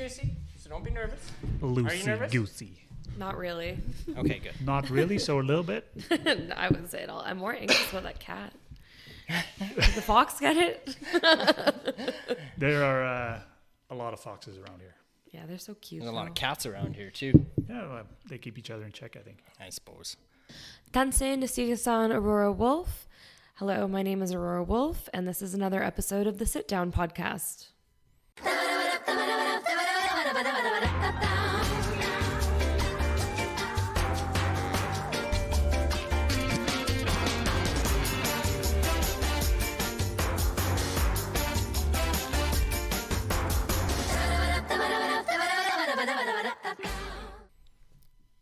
loosey-goosey, so don't be nervous. Loosey Are you nervous? goosey. Not really. Okay, good. Not really, so a little bit. No, I wouldn't say it all. I'm more anxious about that cat. Did the fox get it? There are a lot of foxes around here. Yeah, they're so cute. There's a lot of cats around here, too, Yeah, well, they keep each other in check, I think. I suppose. Tanse Nasiga-san Aurora Wolfe. Hello, my name is Aurora Wolfe, and this is another episode of the Sit Down Podcast.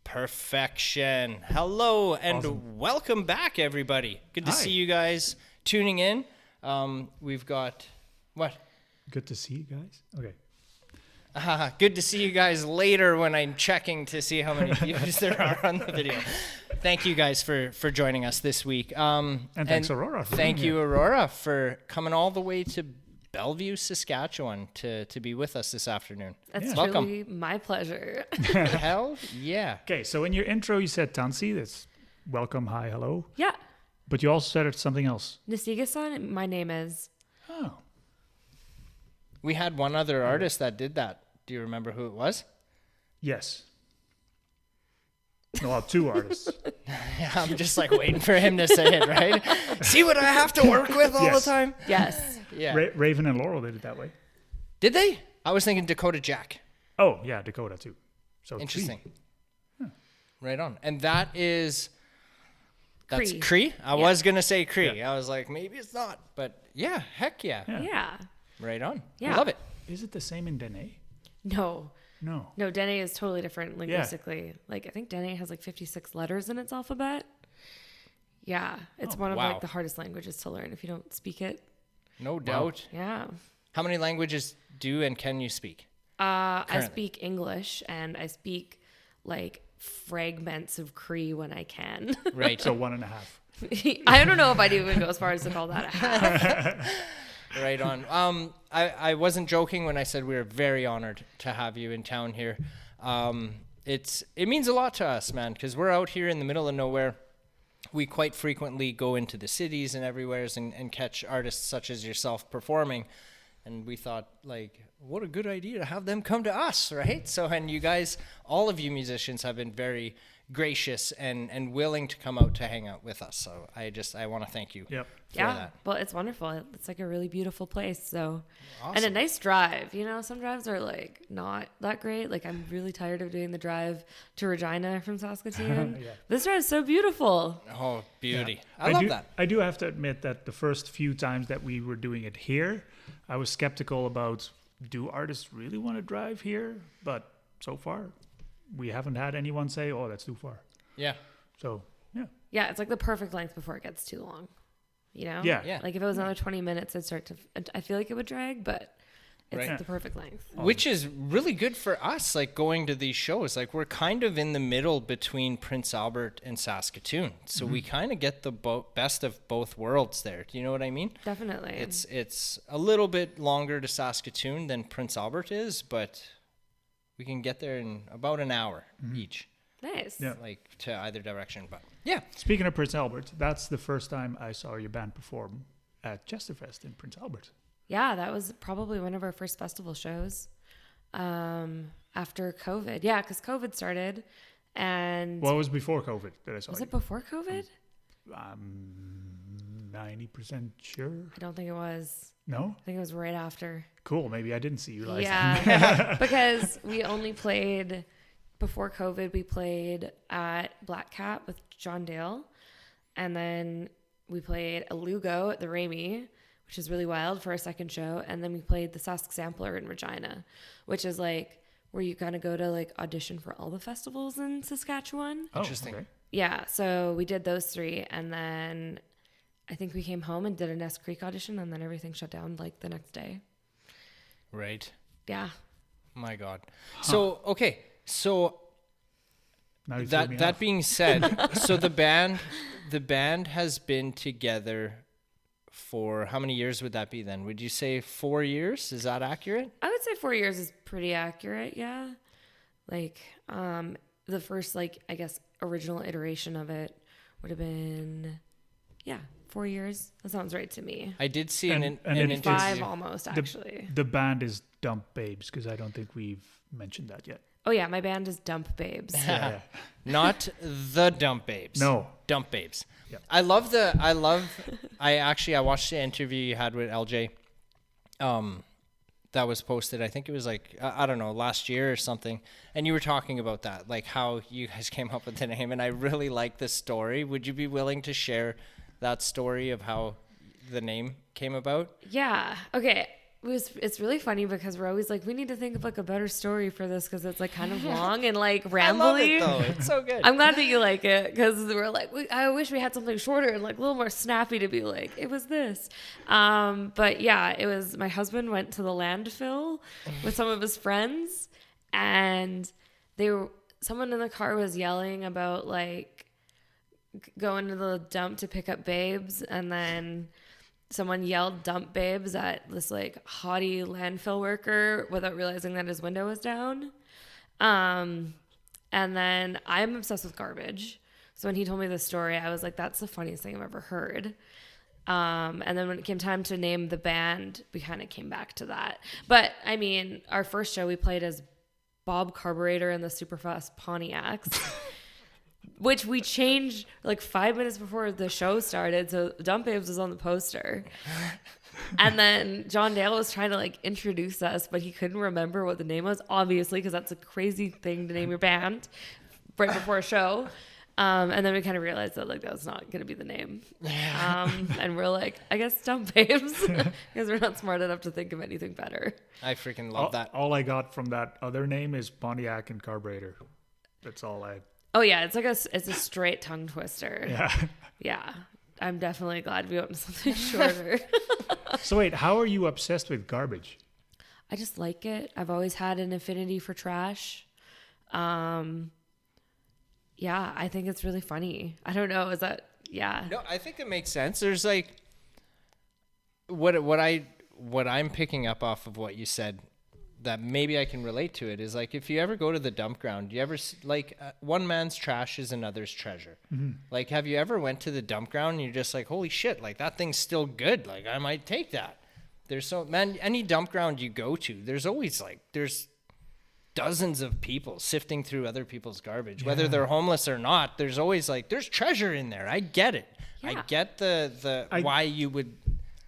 Perfection. Hello and welcome back, everybody. Good to see you guys tuning in. We've got what? Good to see you guys. Okay. Good to see you guys later when I'm checking to see how many views there are on the video. Thank you guys for joining us this week. And thanks, Aurora. Thank you, Aurora, for coming all the way to Bellevue, Saskatchewan to be with us this afternoon. That's Welcome. truly my pleasure. Hell yeah. Okay, so in your intro you said Tansi, that's welcome, hi, hello. Yeah. But you also said something else. Nasiga-san, my name is. Oh. We had one other artist that did that. Do you remember who it was? Yes. No, well, two artists. Yeah, I'm just like waiting for him to say it, right? See what I have to work with all Yes. the time? Yes. Yeah. Raven and Laurel did it that way. Did they? I was thinking Dakota Jack. Oh, yeah, Dakota too. So Interesting. Cree. Right on. And that's Cree. Cree? I Yeah. was going to say Cree. Yeah. I was like, maybe it's not. But yeah, heck yeah. Yeah. Right on. Yeah. I love it. Is it the same in Dene? No. No. No, Dene is totally different linguistically. Like, I think Dene has like 56 letters in its alphabet. Yeah. It's one of wow. like the hardest languages to learn if you don't speak it. No doubt. Yeah. How many languages do and can you speak? I Currently. speak English and I speak like fragments of Cree when I can. Right. So 1.5. I don't know if I'd even go as far as to call that a half. Right on. I wasn't joking when I said we were very honored to have you in town here. It means a lot to us, man, because we're out here in the middle of nowhere. We quite frequently go into the cities and everywheres and catch artists such as yourself performing. And we thought, like, what a good idea to have them come to us, right? So, and you guys, all of you musicians have been very gracious and willing to come out to hang out with us. So I want to thank you Yep. for Yeah. that. Well, it's wonderful. It's like a really beautiful place. So, and a Awesome. nice drive. You know, some drives are like not that great. Like I'm really tired of doing the drive to Regina from Saskatoon. Yeah. This drive is so beautiful. Oh, beauty. Yeah. I love do, that. I do have to admit that the first few times that we were doing it here, I was skeptical about, do artists really want to drive here? But so far, we haven't had anyone say, oh, that's too far. Yeah. So, yeah. Yeah, it's like the perfect length before it gets too long. You know? Yeah. Yeah. Like if it was another 20 minutes, I'd start to. I feel like it would drag, but it's Right. the perfect length. Which is really good for us, like going to these shows. Like we're kind of in the middle between Prince Albert and Saskatoon. So we kind of get the best of both worlds there. Do you know what I mean? Definitely. It's a little bit longer to Saskatoon than Prince Albert is, but we can get there in about an hour each, nice. Yeah. like to either direction. But yeah. Speaking of Prince Albert, that's the first time I saw your band perform at Chesterfest in Prince Albert. Yeah, that was probably one of our first festival shows after COVID. Yeah, because COVID started. And Well, it was before COVID that I saw was you. it before COVID? 90% sure. I don't think it was. No? I think it was right after. Cool. Maybe I didn't see you last time. Yeah, because we only played, before COVID, we played at Black Cat with John Dale. And then we played a Lugo at the Ramey, which is really wild for our second show. And then we played the Sask Sampler in Regina, which is like where you kind of go to like audition for all the festivals in Saskatchewan. Oh, Interesting. okay. Yeah, so we did those three. And then I think we came home and did a Nest Creek audition, and then everything shut down like the next day. Right. Yeah. My God. So, okay. So Now you threw me that off. being said, so the band has been together for how many years would that be then? Would you say 4 years? Is that accurate? I would say 4 years is pretty accurate. Yeah. Like, the first, like, I guess, original iteration of it would have been, 4 years. That sounds right to me. I did see And an it interview. 5 almost, actually. The band is Dump Babes, because I don't think we've mentioned that yet. Oh, yeah. My band is Dump Babes. Yeah. Not the Dump Babes. No. Dump Babes. Yep. I watched the interview you had with LJ. That was posted. I think it was like, I don't know, last year or something. And you were talking about that, like how you guys came up with the name. And I really like this story. Would you be willing to share that story of how the name came about? Yeah. Okay. It's really funny because we're always like, we need to think of like a better story for this because it's like kind of long and like rambly. I love it though. It's so good. I'm glad that you like it because we're like, I wish we had something shorter and like a little more snappy to be like, it was this. But yeah, it was my husband went to the landfill with some of his friends and someone in the car was yelling about like going to the dump to pick up babes, and then someone yelled dump babes at this like haughty landfill worker without realizing that his window was down. And then I'm obsessed with garbage. So when he told me this story, I was like, that's the funniest thing I've ever heard. And then when it came time to name the band, we kind of came back to that. But I mean, our first show we played as Bob Carburetor and the Superfast Pontiacs. Which we changed like 5 minutes before the show started. So Dump Babes was on the poster. And then John Dale was trying to like introduce us, but he couldn't remember what the name was, obviously, because that's a crazy thing to name your band right before a show. And then we kind of realized that like that was not going to be the name. And we're like, I guess Dump Babes, because we're not smart enough to think of anything better. I freaking love that. All I got from that other name is Pontiac and Carburetor. That's all I... Oh yeah, it's a straight tongue twister. Yeah. Yeah. I'm definitely glad we went with something shorter. So wait, how are you obsessed with garbage? I just like it. I've always had an affinity for trash. Yeah, I think it's really funny. I don't know, is that No, I think it makes sense. There's like what I'm picking up off of what you said that maybe I can relate to it is like if you ever go to the dump ground, you ever like one man's trash is another's treasure. Mm-hmm. Like have you ever went to the dump ground and you're just like, holy shit, like that thing's still good, like I might take that. Any dump ground you go to, there's always like there's dozens of people sifting through other people's garbage, whether they're homeless or not. There's always like there's treasure in there. I get it. I get the why you would.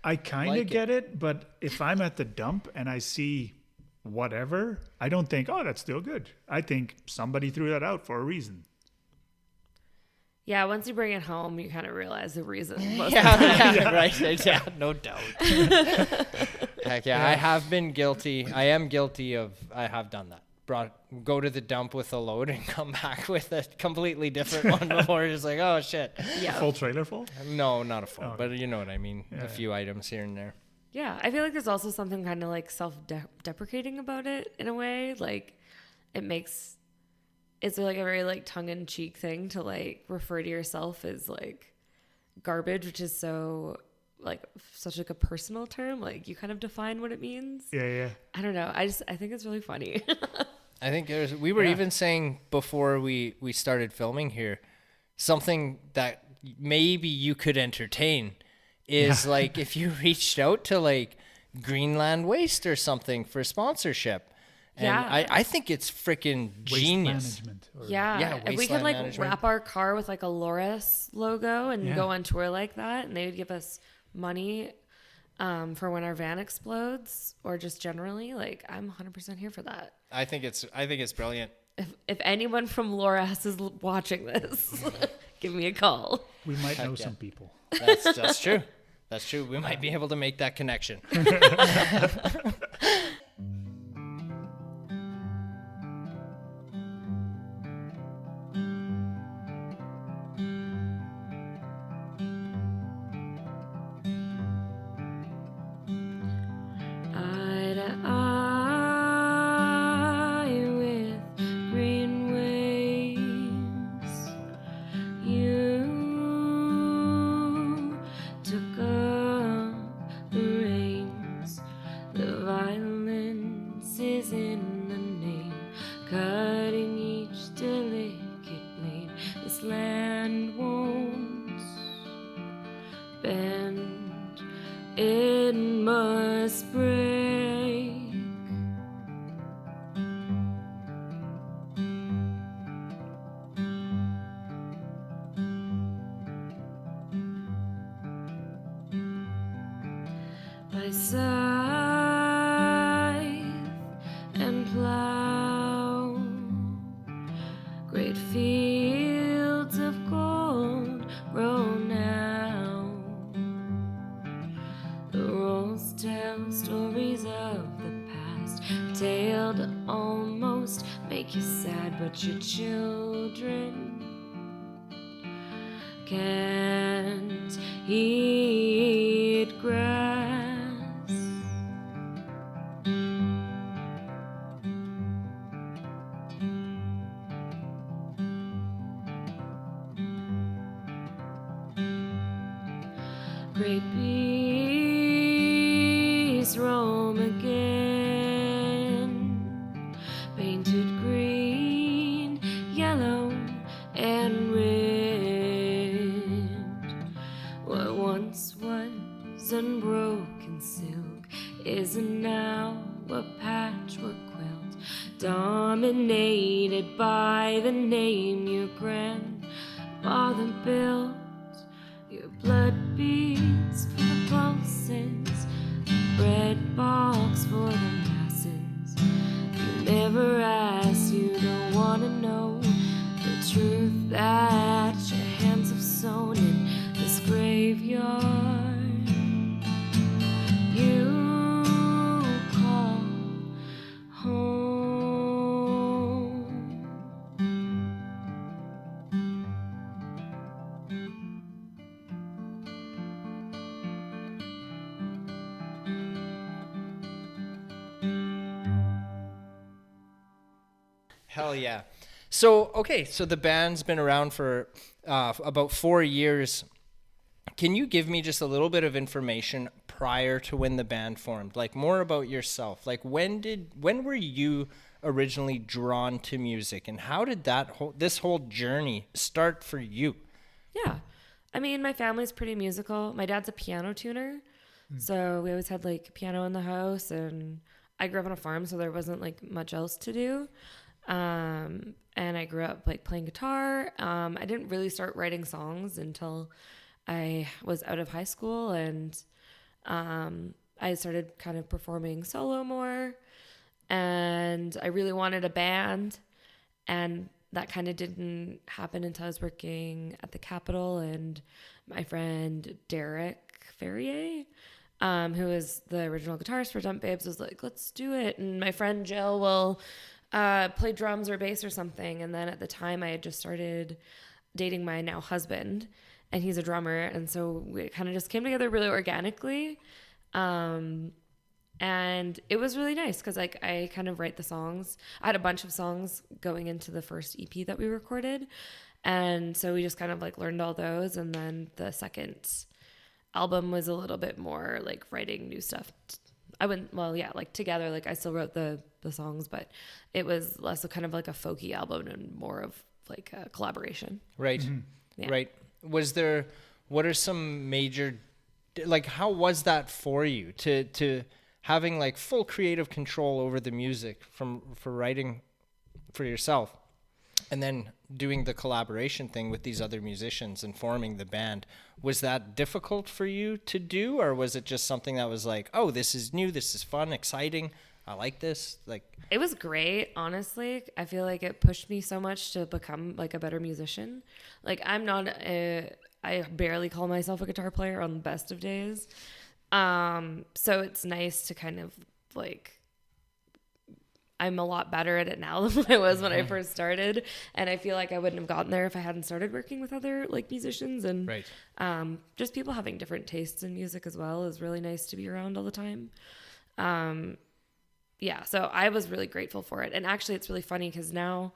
I kind of get it, but if I'm at the dump and I see whatever, I don't think, oh, that's still good. I think somebody threw that out for a reason. Yeah, once you bring it home, you kind of realize the reason. Right. Yeah, no doubt. Heck yeah, I have been guilty. I am guilty of. I have done that. Go to the dump with a load and come back with a completely different one before. Just like, oh shit. Yeah. A full trailer full? No, not a full, Oh. but you know what I mean. A few items here and there. Yeah, I feel like there's also something kind of like self-deprecating about it in a way. Like it's like a very like tongue-in-cheek thing to like refer to yourself as like garbage, which is so like such like a personal term. Like you kind of define what it means. Yeah. I don't know. I think it's really funny. I think we were even saying before we started filming here, something that maybe you could entertain is like if you reached out to like Greenland Waste or something for sponsorship. And I think it's freaking genius. Waste management. If we could like management. wrap our car with like a Loris logo and go on tour like that, and they would give us money for when our van explodes, or just generally, like I'm 100% here for that. I think it's brilliant. If anyone from Loris is watching this, give me a call. We might know some people. That's true. That's true. We might be able to make that connection. Eye to eye with green waves, you took a tale to almost make you sad, but your children can't eat grass. Great beasts roam again, painted green, yellow, and red. What once was unbroken silk isn't now a patchwork quilt, dominated by the name your grandfather built. Your blood beats for the pulses, bread box for the masses. You never ask, you don't wanna know the truth that your hands have sown in this graveyard. You call home. Hell yeah. So, okay, so the band's been around for about 4 years. Can you give me just a little bit of information prior to when the band formed? Like more about yourself. Like when were you originally drawn to music, and how did this whole journey start for you? Yeah. I mean, my family's pretty musical. My dad's a piano tuner. So we always had like piano in the house, and I grew up on a farm, so there wasn't like much else to do. And I grew up like playing guitar. I didn't really start writing songs until I was out of high school, and I started kind of performing solo more, and I really wanted a band, and that kind of didn't happen until I was working at the Capitol, and my friend Derek Ferrier, who is the original guitarist for Dump Babes, was like, let's do it. And my friend Jill will play drums or bass or something. And then at the time I had just started dating my now husband, and he's a drummer. And so we kind of just came together really organically. And it was really nice because like I kind of write the songs. I had a bunch of songs going into the first EP that we recorded. And so we just kind of like learned all those. And then the second album was a little bit more like writing new stuff. Like together, like I still wrote the songs, but it was less of kind of like a folky album and more of like a collaboration. Right. Mm-hmm. Yeah. Right. What are some major, like, how was that for you to having like full creative control over the music for writing for yourself, and then doing the collaboration thing with these other musicians and forming the band? Was that difficult for you to do, or was it just something that was like, oh, this is new, this is fun, exciting, I like this? Like, it was great, honestly. I feel like it pushed me so much to become like a better musician. Like I barely call myself a guitar player on the best of days. So it's nice to kind of like, I'm a lot better at it now than I was when I first started. And I feel like I wouldn't have gotten there if I hadn't started working with other like musicians. And right. Just people having different tastes in music as well is really nice to be around all the time. Yeah, so I was really grateful for it. And actually it's really funny because now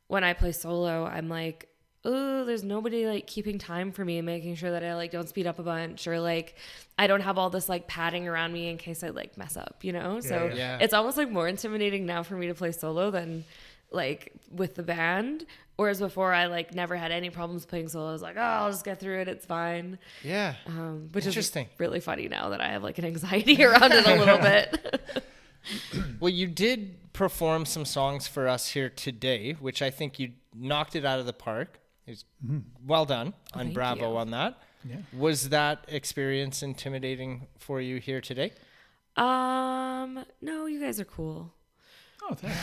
when I play solo, I'm like, oh, there's nobody like keeping time for me and making sure that I like don't speed up a bunch, or like I don't have all this like padding around me in case I like mess up, you know? So it's almost like more intimidating now for me to play solo than like with the band. Whereas before I like never had any problems playing solo. I was like, oh, I'll just get through it. It's fine. Yeah. Which is really funny now that I have like an anxiety around it a little bit. Well, you did perform some songs for us here today, which I think you knocked it out of the park. It was well done on Bravo on that. Yeah. Was that experience intimidating for you here today? No, you guys are cool. Oh, thanks.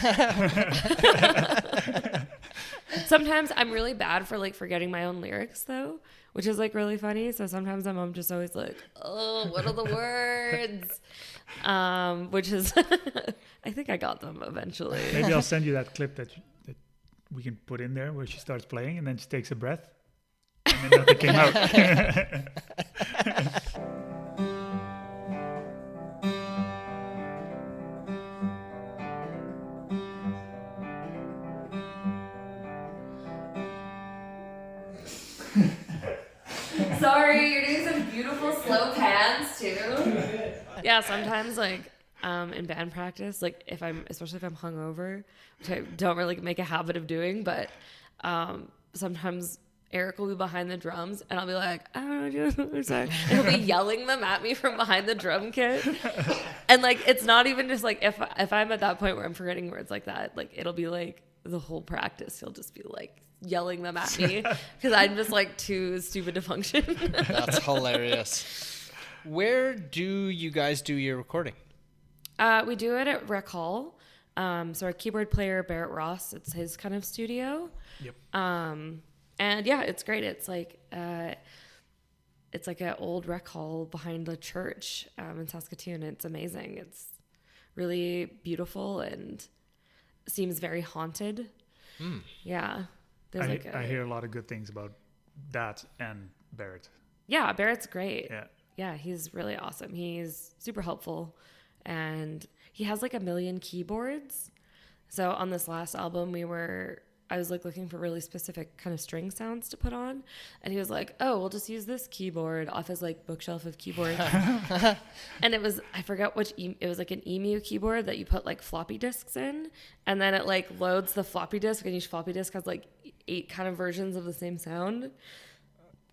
Sometimes I'm really bad for like forgetting my own lyrics though, which is like really funny. So sometimes I'm just always like, oh, what are the words? Which is, I think I got them eventually. Maybe I'll send you that clip that we can put in there where she starts playing and then she takes a breath and then nothing came out. Sorry, you're doing some beautiful slow pans too. Yeah, sometimes like in band practice, like especially if I'm hungover, which I don't really make a habit of doing, but sometimes Eric will be behind the drums and I'll be like, I don't know, I'm sorry. And he'll be yelling them at me from behind the drum kit. And like it's not even just like if I'm at that point where I'm forgetting words like that, like it'll be like the whole practice, he'll just be like yelling them at me because I'm just like too stupid to function. That's hilarious. Where do you guys do your recording? We do it at Rec Hall. So our keyboard player, Barrett Ross, it's his kind of studio. Yep. And yeah, it's great. It's like an old rec hall behind a church in Saskatoon. It's amazing. It's really beautiful and seems very haunted. Yeah. I hear a lot of good things about that and Barrett. Yeah, Barrett's great. Yeah, he's really awesome. He's super helpful, and he has like 1 million keyboards. So on this last album, I was like looking for really specific kind of string sounds to put on, and he was like, "Oh, we'll just use this keyboard off his like bookshelf of keyboards." And it was, I forgot which, it was like an Emu keyboard that you put like floppy disks in, and then it like loads the floppy disk, and each floppy disk has like 8 kind of versions of the same sound,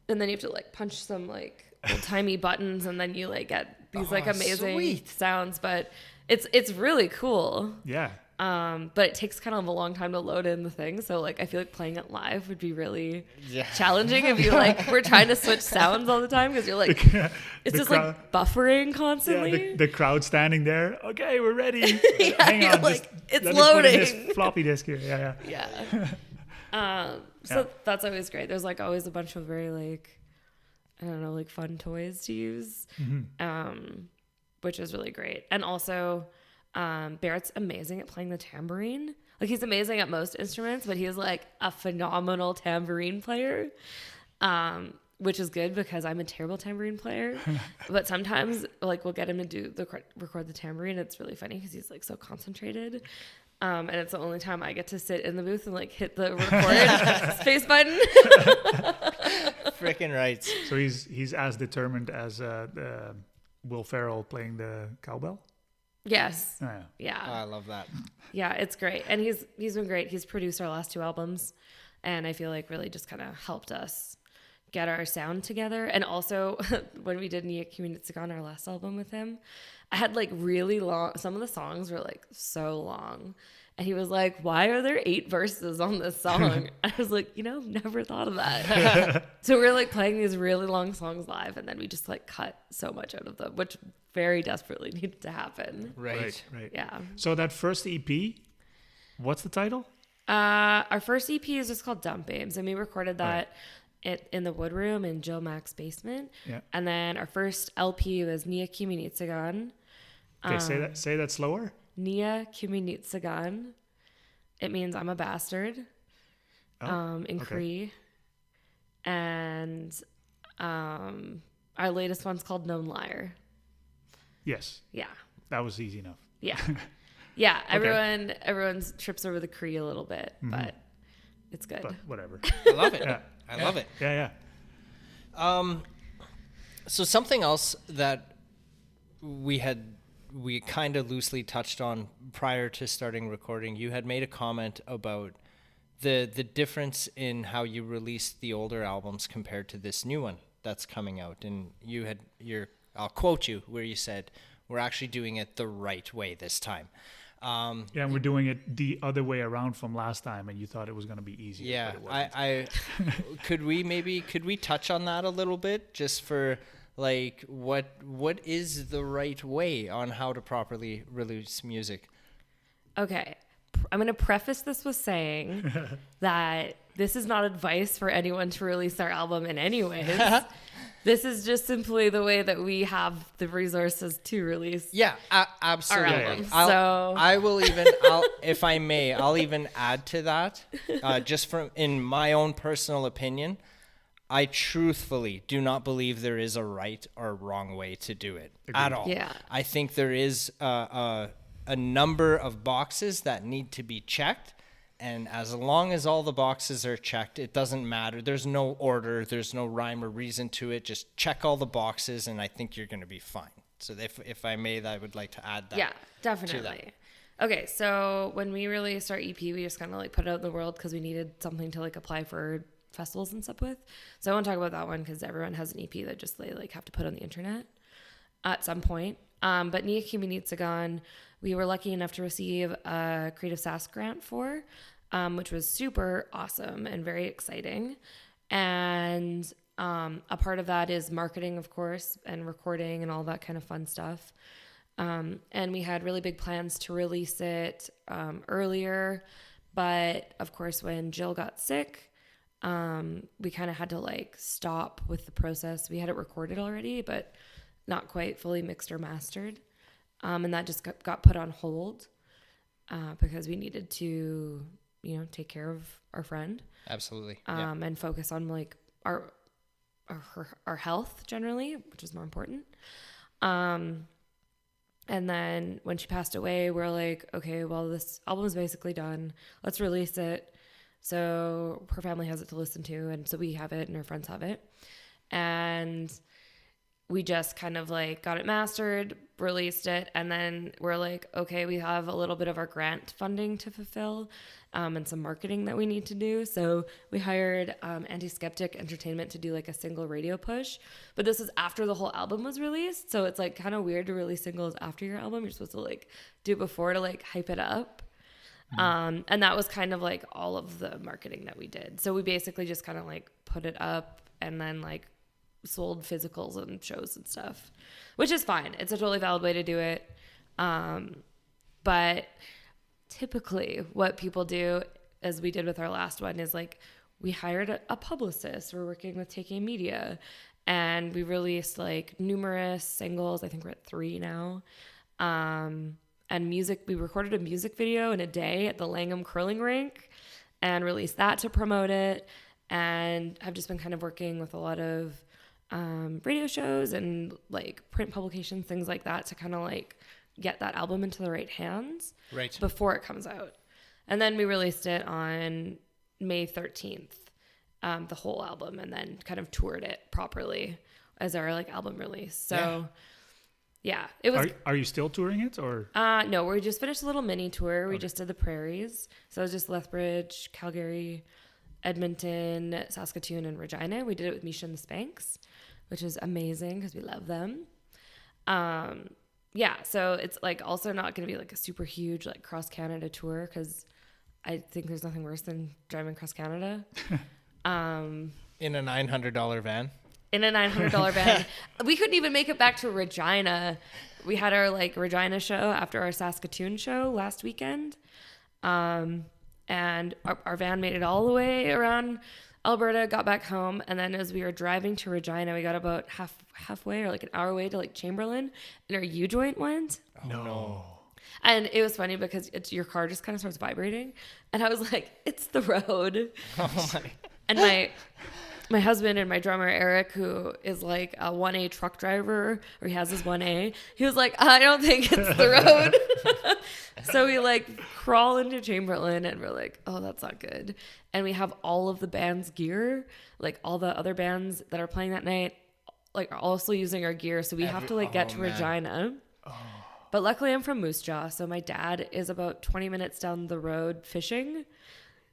and then you have to like punch some like old timey buttons, and then you like get these like amazing sounds. But it's really cool. Yeah. But it takes kind of a long time to load in the thing. So like, I feel like playing it live would be really challenging if you like, we're trying to switch sounds all the time. Cause you're like, it's just like buffering constantly. Yeah, the crowd standing there. Okay, we're ready. Yeah, hang on. like, it's let loading. Me put in this floppy disk here. Yeah. So that's always great. There's like always a bunch of very like, I don't know, like fun toys to use. Which is really great. And also, Barrett's amazing at playing the tambourine. Like he's amazing at most instruments, but he's like a phenomenal tambourine player, which is good because I'm a terrible tambourine player. But sometimes like we'll get him to record the tambourine. It's really funny because he's like so concentrated. And it's the only time I get to sit in the booth and like hit the record space button. Freaking right. So he's as determined as Will Ferrell playing the cowbell. Yes. Oh, yeah. Yeah. Oh, I love that. Yeah, it's great. And he's been great. He's produced our last 2 albums, and I feel like really just kind of helped us get our sound together. And also when we did Nia Kuminitsagan, our last album with him, I had like really long, some of the songs were like so long. And he was like, why are there 8 verses on this song? I was like, never thought of that. So we were like playing these really long songs live, and then we just like cut so much out of them, which very desperately needed to happen. Right. Yeah. So that first EP, what's the title? Our first EP is just called Dump Babes, and we recorded that in the wood room in Jill Mack's basement. Yeah. And then our first LP was Nia Kuminitsagan. Okay, say that slower. Nia Kuminitsagan. It means I'm a bastard. In Cree. And our latest one's called Known Liar. Yes. Yeah. That was easy enough. Yeah. Yeah. Okay. Everyone trips over the Cree a little bit, but it's good. But whatever. I love it. Yeah. I love it. Yeah. So something else that we kind of loosely touched on prior to starting recording, you had made a comment about the difference in how you released the older albums compared to this new one that's coming out. And I'll quote you where you said, we're actually doing it the right way this time. And we're doing it the other way around from last time, and you thought it was going to be easier. Yeah, but it wasn't. could we touch on that a little bit, just for like what is the right way on how to properly release music? Okay. gonna preface this with saying that this is not advice for anyone to release their album in any ways. This is just simply the way that we have the resources to release. Yeah, absolutely. Our album. If I may, I'll even add to that. Just from in my own personal opinion, I truthfully do not believe there is a right or wrong way to do it at all. Yeah. I think there is a number of boxes that need to be checked. And as long as all the boxes are checked, it doesn't matter. There's no order. There's no rhyme or reason to it. Just check all the boxes, and I think you're going to be fine. So if I may, I would like to add that. Yeah, definitely. Okay, so when we released our EP, we just kind of like put it out in the world because we needed something to like apply for festivals and stuff with. So I want to talk about that one because everyone has an EP that just they like have to put on the internet at some point. But Nia Kimi Nitsagan, we were lucky enough to receive a Creative Sask grant for, which was super awesome and very exciting. And a part of that is marketing, of course, and recording and all that kind of fun stuff. And we had really big plans to release it earlier. But of course, when Jill got sick, we kind of had to like stop with the process. We had it recorded already, but not quite fully mixed or mastered. And that just got put on hold because we needed to, take care of our friend. Absolutely. And focus on like our health generally, which is more important. And then when she passed away, we're like, okay, well, this album is basically done. Let's release it. So her family has it to listen to. And so we have it and her friends have it. And we just kind of like got it mastered, released it. And then we're like, okay, we have a little bit of our grant funding to fulfill and some marketing that we need to do. So we hired Anti-Skeptic Entertainment to do like a single radio push. But this is after the whole album was released. So it's like kind of weird to release singles after your album. You're supposed to like do it before to like hype it up. And that was kind of like all of the marketing that we did. So we basically just kind of like put it up and then like sold physicals and shows and stuff, which is fine. It's a totally valid way to do it. But typically what people do, as we did with our last one, is like we hired a publicist. We're working with TK Media and we released like numerous singles. I think we're at 3 now. And music, we recorded a music video in a day at the Langham Curling Rink and released that to promote it. And I've just been kind of working with a lot of radio shows and like print publications, things like that, to kind of like get that album into the right hands before it comes out. And then we released it on May 13th, the whole album, and then kind of toured it properly as our like album release. So yeah, it was. Are you still touring it or? No, we just finished a little mini tour. We just did the prairies. So it was just Lethbridge, Calgary, Edmonton, Saskatoon, and Regina. We did it with Misha and the Spanks, which is amazing because we love them. Yeah, so it's like also not going to be like a super huge like cross Canada tour because I think there's nothing worse than driving across Canada. In a $900 van. In a $900 van. We couldn't even make it back to Regina. We had our like Regina show after our Saskatoon show last weekend. And our van made it all the way around Alberta, got back home, and then as we were driving to Regina, we got about halfway or like an hour away to like Chamberlain, and our U-joint went. Oh, no. And it was funny because your car just kind of starts vibrating, and I was like, "It's the road." Oh my! And my husband and my drummer Eric, who is like a 1A truck driver, or he has his 1A, he was like, "I don't think it's the road." So we like crawl into Chamberlain and we're like, "Oh, that's not good." And we have all of the band's gear, like all the other bands that are playing that night, like are also using our gear. So we have to like get to Regina. Oh. But luckily I'm from Moose Jaw, so my dad is about 20 minutes down the road fishing.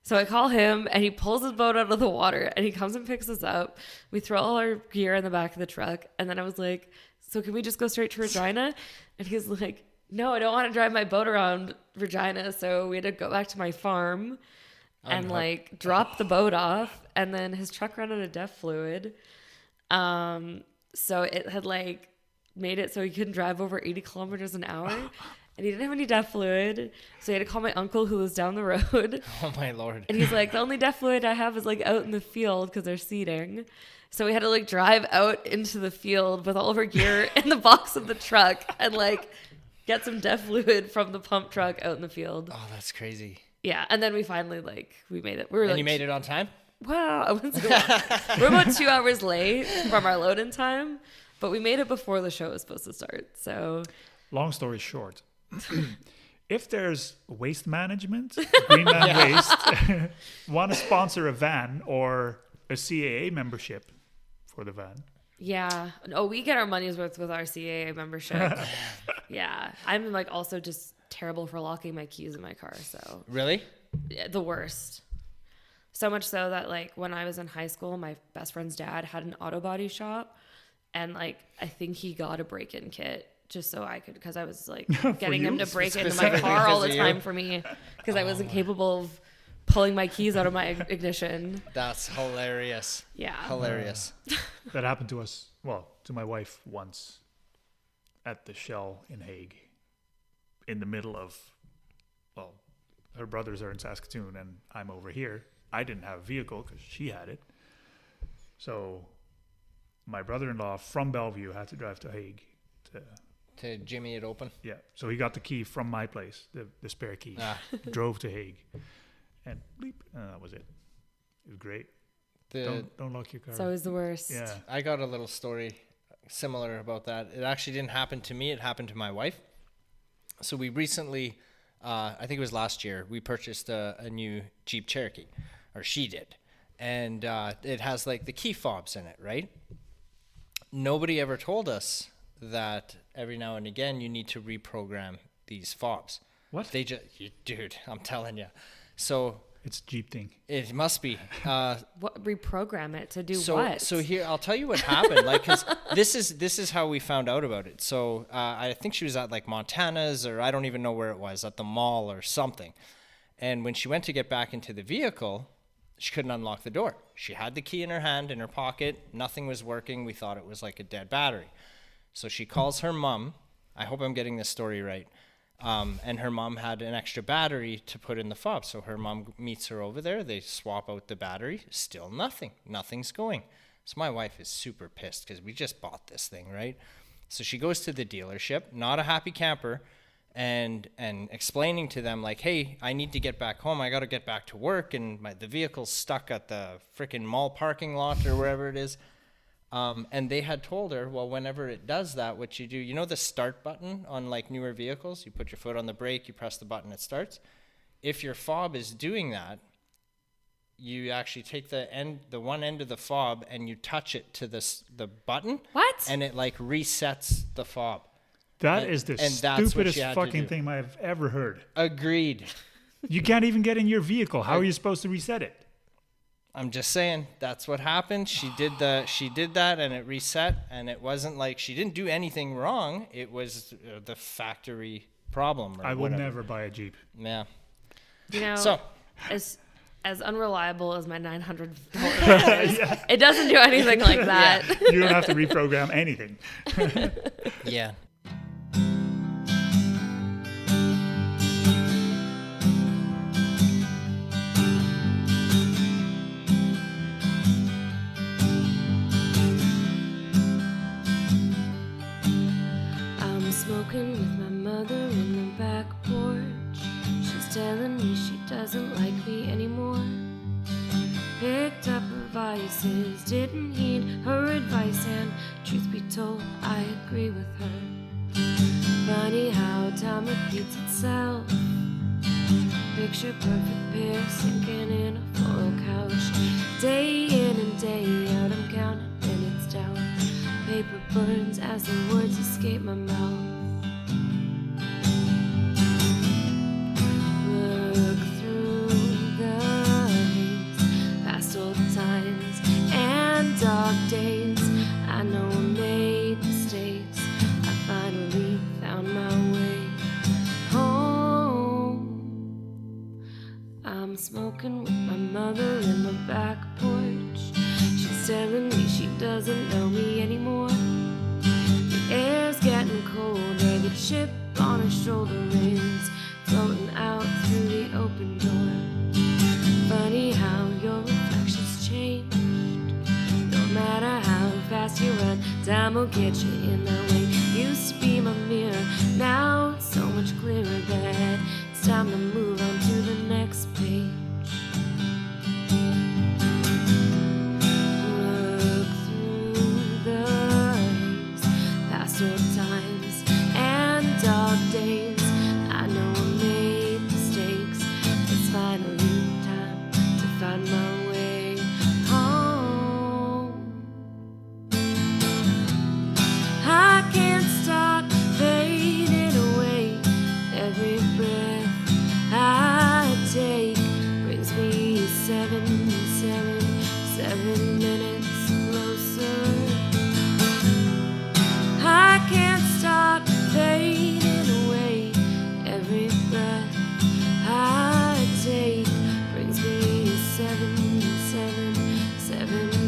So I call him and he pulls his boat out of the water and he comes and picks us up. We throw all our gear in the back of the truck. And then I was like, "So can we just go straight to Regina?" And he's like, "No, I don't want to drive my boat around Regina." So we had to go back to my farm and like drop the boat off. And then his truck ran out of DEF fluid. So it had like made it so he couldn't drive over 80 kilometers an hour. and he didn't have any deaf fluid. So he had to call my uncle who lives down the road. Oh my Lord. And he's like, the only deaf fluid I have is like out in the field because they're seeding. So we had to like drive out into the field with all of our gear in the box of the truck and like get some deaf fluid from the pump truck out in the field. Oh, that's crazy. Yeah. And then we finally we made it. And you made it on time? Wow. I wouldn't say we're about 2 hours late from our load-in time, but we made it before the show was supposed to start. So long story short, if there's waste management, Greenland Waste, want to sponsor a van or a CAA membership for the van. Yeah. Oh, we get our money's worth with our CAA membership. Yeah. I'm like also just terrible for locking my keys in my car. So Really? yeah, the worst. So much so that like when I was in high school, my best friend's dad had an auto body shop, and like I think he got a break-in kit just so I could, because I was like getting him to break into my car all the time for me because I wasn't capable of pulling my keys out of my ignition. That's hilarious. Yeah. Hilarious. That happened to us, well, to my wife once at the Shell in Hague in the middle of, well, her brothers are in Saskatoon and I'm over here. I didn't have a vehicle because she had it. So my brother-in-law from Bellevue had to drive to Hague To jimmy it open. yeah. So he got the key from my place, the spare key, drove to Hague, and bleep, and that was it. It was great. Don't lock your car. It's always the worst. Yeah. I got a little story similar about that. It actually didn't happen to me. It happened to my wife. So we recently, I think it was last year, we purchased a new Jeep Cherokee, or she did. And it has like the key fobs in it, right? Nobody ever told us that every now and again you need to reprogram these fobs. What? Dude, I'm telling you. So It's a Jeep thing. it must be. What, reprogram it to do So, what? so here, I'll tell you what happened. Like, cause this is how we found out about it. So, I think she was at like Montana's, or I don't even know where it was, at the mall or something. And when she went to get back into the vehicle, she couldn't unlock the door. She had the key in her hand, in her pocket. Nothing was working. We thought it was like a dead battery. So she calls her mom. I hope I'm getting this story right. And her mom had an extra battery to put in the fob. So her mom meets her over there. They swap out the battery. Still nothing. Nothing's going. So my wife is super pissed because we just bought this thing, right? So she goes to the dealership, not a happy camper, and explaining to them like, hey, I need to get back home. I got to get back to work, and the vehicle's stuck at the freaking mall parking lot or wherever it is. And they had told her, well, whenever it does that, what you do, you know the start button on like newer vehicles? You put your foot on the brake, you press the button, it starts. If your fob is doing that, you actually take the one end of the fob and you touch it to the button. What? And it like resets the fob. That is the and that's what stupidest she had to fucking do. thing I've ever heard. Agreed. You can't even get in your vehicle. How are you supposed to reset it? I'm just saying that's what happened. She did that and it reset, and it wasn't like she didn't do anything wrong. It was the factory problem. Or I would whatever. never buy a Jeep. Yeah. You know, So as unreliable as my $900 is, it doesn't do anything like that. You don't have to reprogram anything. yeah. I'm smoking with my mother in the back porch. She's telling me she doesn't like me anymore. Picked up her vices, didn't heed her advice, and truth be told, I agree with her. Funny how time repeats itself. Picture perfect pair sinking in a floral couch. Day in and day out, I'm counting minutes down. Paper burns as the words escape my mouth. Look through the haze, past old times and dark days. I know I made mistakes. I finally found my way home. I'm smoking with my mother in the back porch. She's telling me she doesn't know me anymore. The air's getting colder, the chip on my shoulder rings floating out through the open door. Funny how your reflections change. No matter how fast you run, time will get you in that way. Used to be my mirror, now it's so much clearer that it's time to move on to the next page. Look through the haze, past hard times and dark days. I know I made mistakes. It's finally time to find my way home. I can't stop fading away. Every breath I take brings me 7 minutes closer. I can't stop fading away. Every breath I take brings me 7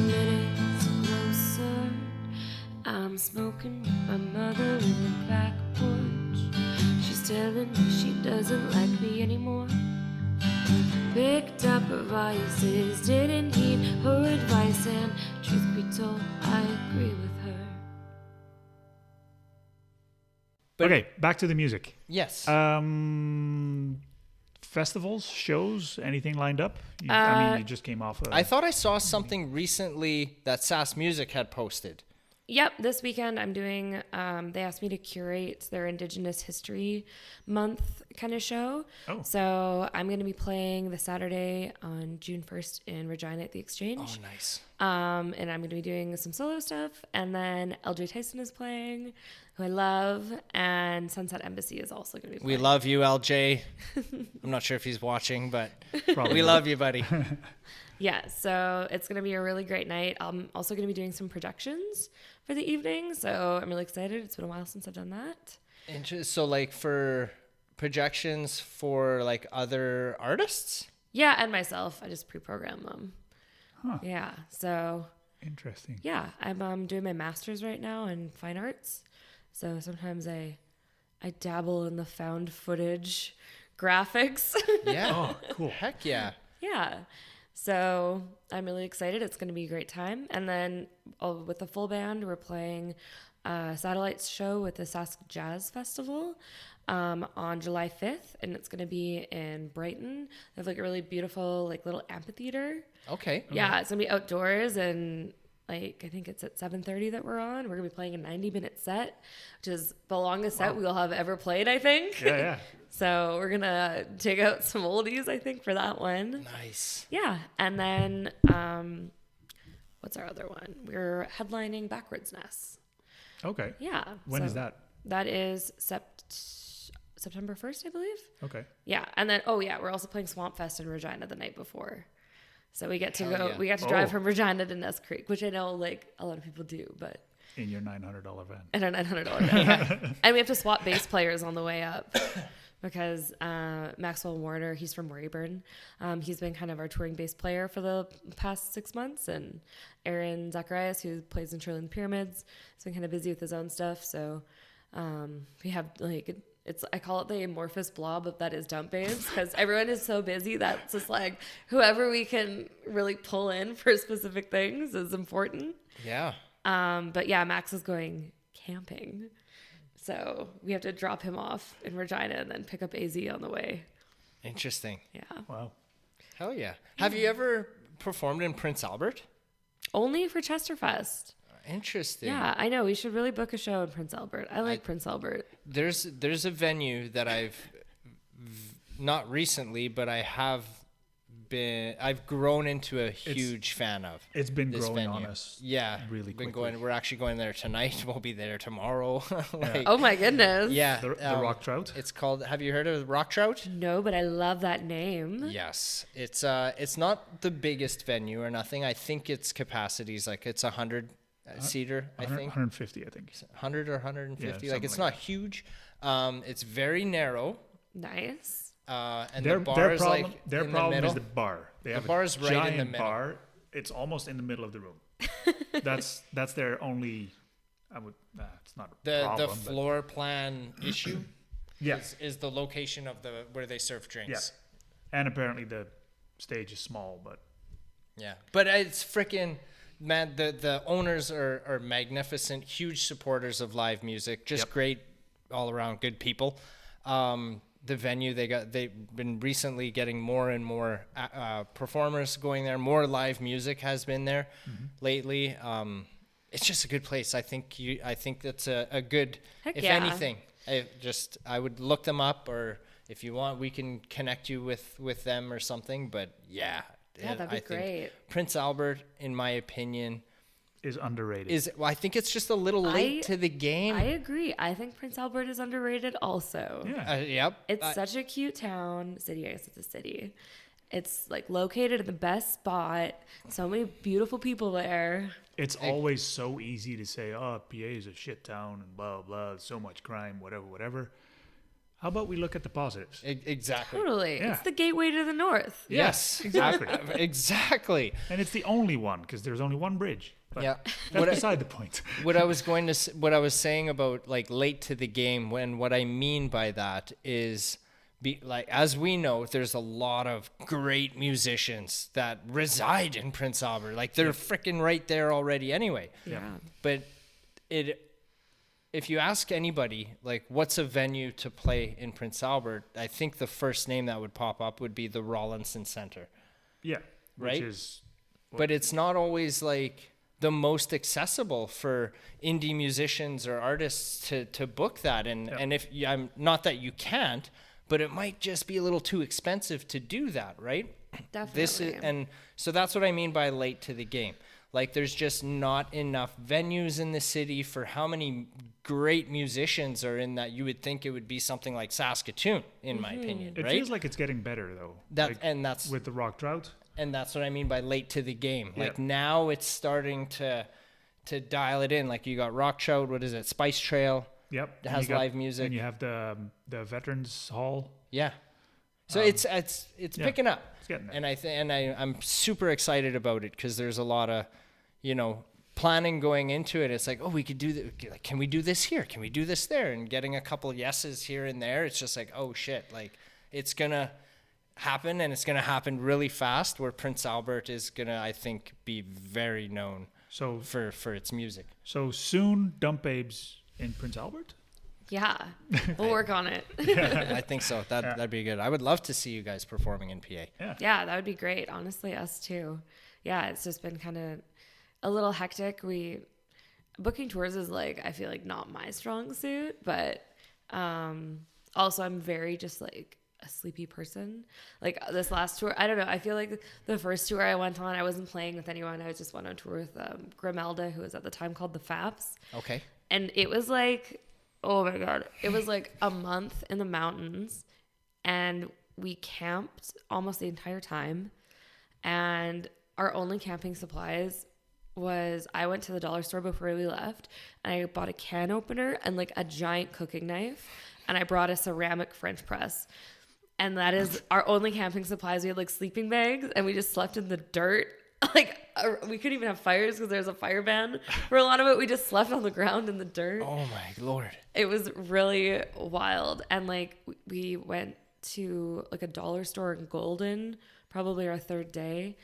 minutes closer. I'm smoking with my mother in the back porch. She's telling me she doesn't like me anymore. Picked up her vices, didn't heed her advice, and truth be told, I agree with her. Okay, back to the music. Yes. Festivals, shows, anything lined up? I mean, you just came off. I thought I saw something recently that Sass Music had posted. Yep, this weekend I'm doing, they asked me to curate their Indigenous History Month kind of show. Oh. So I'm going to be playing the Saturday on June 1st in Regina at the Exchange. Oh, nice. And I'm going to be doing some solo stuff. And then LJ Tyson is playing, who I love. And Sunset Embassy is also going to be playing. We love you, LJ. I'm not sure if he's watching, but Probably we love you, buddy. Yeah, so it's going to be a really great night. I'm also going to be doing some projections for the evening. So I'm really excited. It's been a while since I've done that. So, like, for projections for, like, other artists? Yeah, and myself. I just pre-program them. Huh. Yeah, so Interesting. yeah, I'm doing my master's right now in fine arts. So sometimes I dabble in the found footage graphics. Yeah. Oh, cool. Heck yeah. Yeah. So I'm really excited. It's going to be a great time. And then with the full band, we're playing a satellite show with the Sask Jazz Festival on July 5th. And it's going to be in Brighton. They have like a really beautiful like little amphitheater. Okay. Yeah, it's going to be outdoors and like I think it's at 7:30 that we're on. We're going to be playing a 90-minute set, which is the longest set we'll have ever played, I think. Yeah. So we're going to take out some oldies, I think, for that one. Nice. Yeah. And then what's our other one? We're headlining Backwards Nest. Okay. Yeah. When is that? That is September 1st, I believe. Okay. Yeah. And then, we're also playing Swamp Fest in Regina the night before. So we get to Hell go, yeah. we got to drive from Regina to Nest Creek, which I know like a lot of people do, but. In your $900 van. In our $900 van. And we have to swap bass players on the way up. Because Maxwell Warner, he's from Weyburn. He's been kind of our touring bass player for the past 6 months. And Aaron Zacharias, who plays in Trillium Pyramids, has been kind of busy with his own stuff. So we have like, I call it the amorphous blob of that is dump bass. Because everyone is so busy that it's just like whoever we can really pull in for specific things is important. Yeah. But yeah, Max is going camping. So we have to drop him off in Regina and then pick up AZ on the way. Interesting. Yeah. Wow. Hell yeah. Have you ever performed in Prince Albert? Only for Chesterfest. Interesting. Yeah, I know. We should really book a show in Prince Albert. I like Prince Albert. There's a venue that not recently, but I've grown into a huge fan of. It's been this growing venue. on us. Yeah, really quickly. We're actually going there tonight. We'll be there tomorrow. Oh my goodness. Yeah, The Rock Trout. It's called. Have you heard of the Rock Trout? No, but I love that name. Yes, it's not the biggest venue or nothing. I think its capacity is like it's 100 seater. I think 150. I think 100 or 150. Yeah, like it's something not huge. It's very narrow. Nice. And their the bar is problem, like their in problem the middle. is the bar. They have bar is a right in the giant middle. bar. It's almost in the middle of the room. that's their only. It's not a the problem. floor plan issue. Yeah. is the location of where they serve drinks. Yeah. And apparently the stage is small, but Yeah, but it's freaking, man, the owners are magnificent, huge supporters of live music, just great all around, good people. The venue, they've been recently getting more and more performers going there. More live music has been there lately. It's just a good place. I think that's a good, Heck if yeah. anything, I would look them up, or if you want, we can connect you with them or something. But yeah, that'd be great. Prince Albert, in my opinion, is underrated. I think it's just a little late to the game. I agree. I think Prince Albert is underrated also. Yeah. Yep. It's such a cute town. City, I guess it's a city. It's like located in the best spot. So many beautiful people there. It's always so easy to say, oh, PA is a shit town and blah, blah, so much crime, whatever. How about we look at the positives? Exactly. Totally. Yeah. It's the gateway to the north. Yes. Exactly. Exactly. And it's the only one because there's only one bridge. But Yeah. that's beside the point. What I was saying about like late to the game, what I mean by that is, as we know, there's a lot of great musicians that reside in Prince Albert. Like they're freaking right there already anyway. Yeah. But if you ask anybody, like, what's a venue to play in Prince Albert, I think the first name that would pop up would be the Rawlinson Center. Yeah. Right? Which is But it's not always like the most accessible for indie musicians or artists to book that. And if I'm not that you can't, but it might just be a little too expensive to do that, right? Definitely. And so that's what I mean by late to the game. Like, there's just not enough venues in the city for how many great musicians are in that. You would think it would be something like Saskatoon, in my opinion, It right? feels like it's getting better though. That's with the rock drought. And that's what I mean by late to the game. Yeah. Like now it's starting to dial it in. Like you got Rock Trout, what is it? Spice Trail. Yep. It has live music. And you have the Veterans Hall. Yeah. So it's picking up. It's getting there. And I'm super excited about it because there's a lot of, planning going into it. It's like, oh, we could do that. Can we do this here? Can we do this there? And getting a couple yeses here and there. It's just like, oh shit, like it's gonna happen, and it's gonna happen really fast. Where Prince Albert is gonna, I think, be very known for its music. So soon, Dump Babes in Prince Albert. Yeah. We'll work on it. I think so. That'd be good. I would love to see you guys performing in PA. Yeah, that would be great. Honestly, us too. Yeah, it's just been kind of a little hectic. Booking tours is like, I feel like not my strong suit, but also I'm very just like a sleepy person. Like this last tour, I don't know. I feel like the first tour I went on, I wasn't playing with anyone. I just went on tour with Grimelda, who was at the time called the Faps. Okay. And it was like, oh my God, it was like a month in the mountains, and we camped almost the entire time. And our only camping supplies was, I went to the dollar store before we left, and I bought a can opener and like a giant cooking knife, and I brought a ceramic French press. And that is our only camping supplies. We had like sleeping bags, and we just slept in the dirt. Like we couldn't even have fires because there's a fire ban. For a lot of it, we just slept on the ground in the dirt. Oh my Lord. It was really wild. And like we went to like a dollar store in Golden, probably our third day,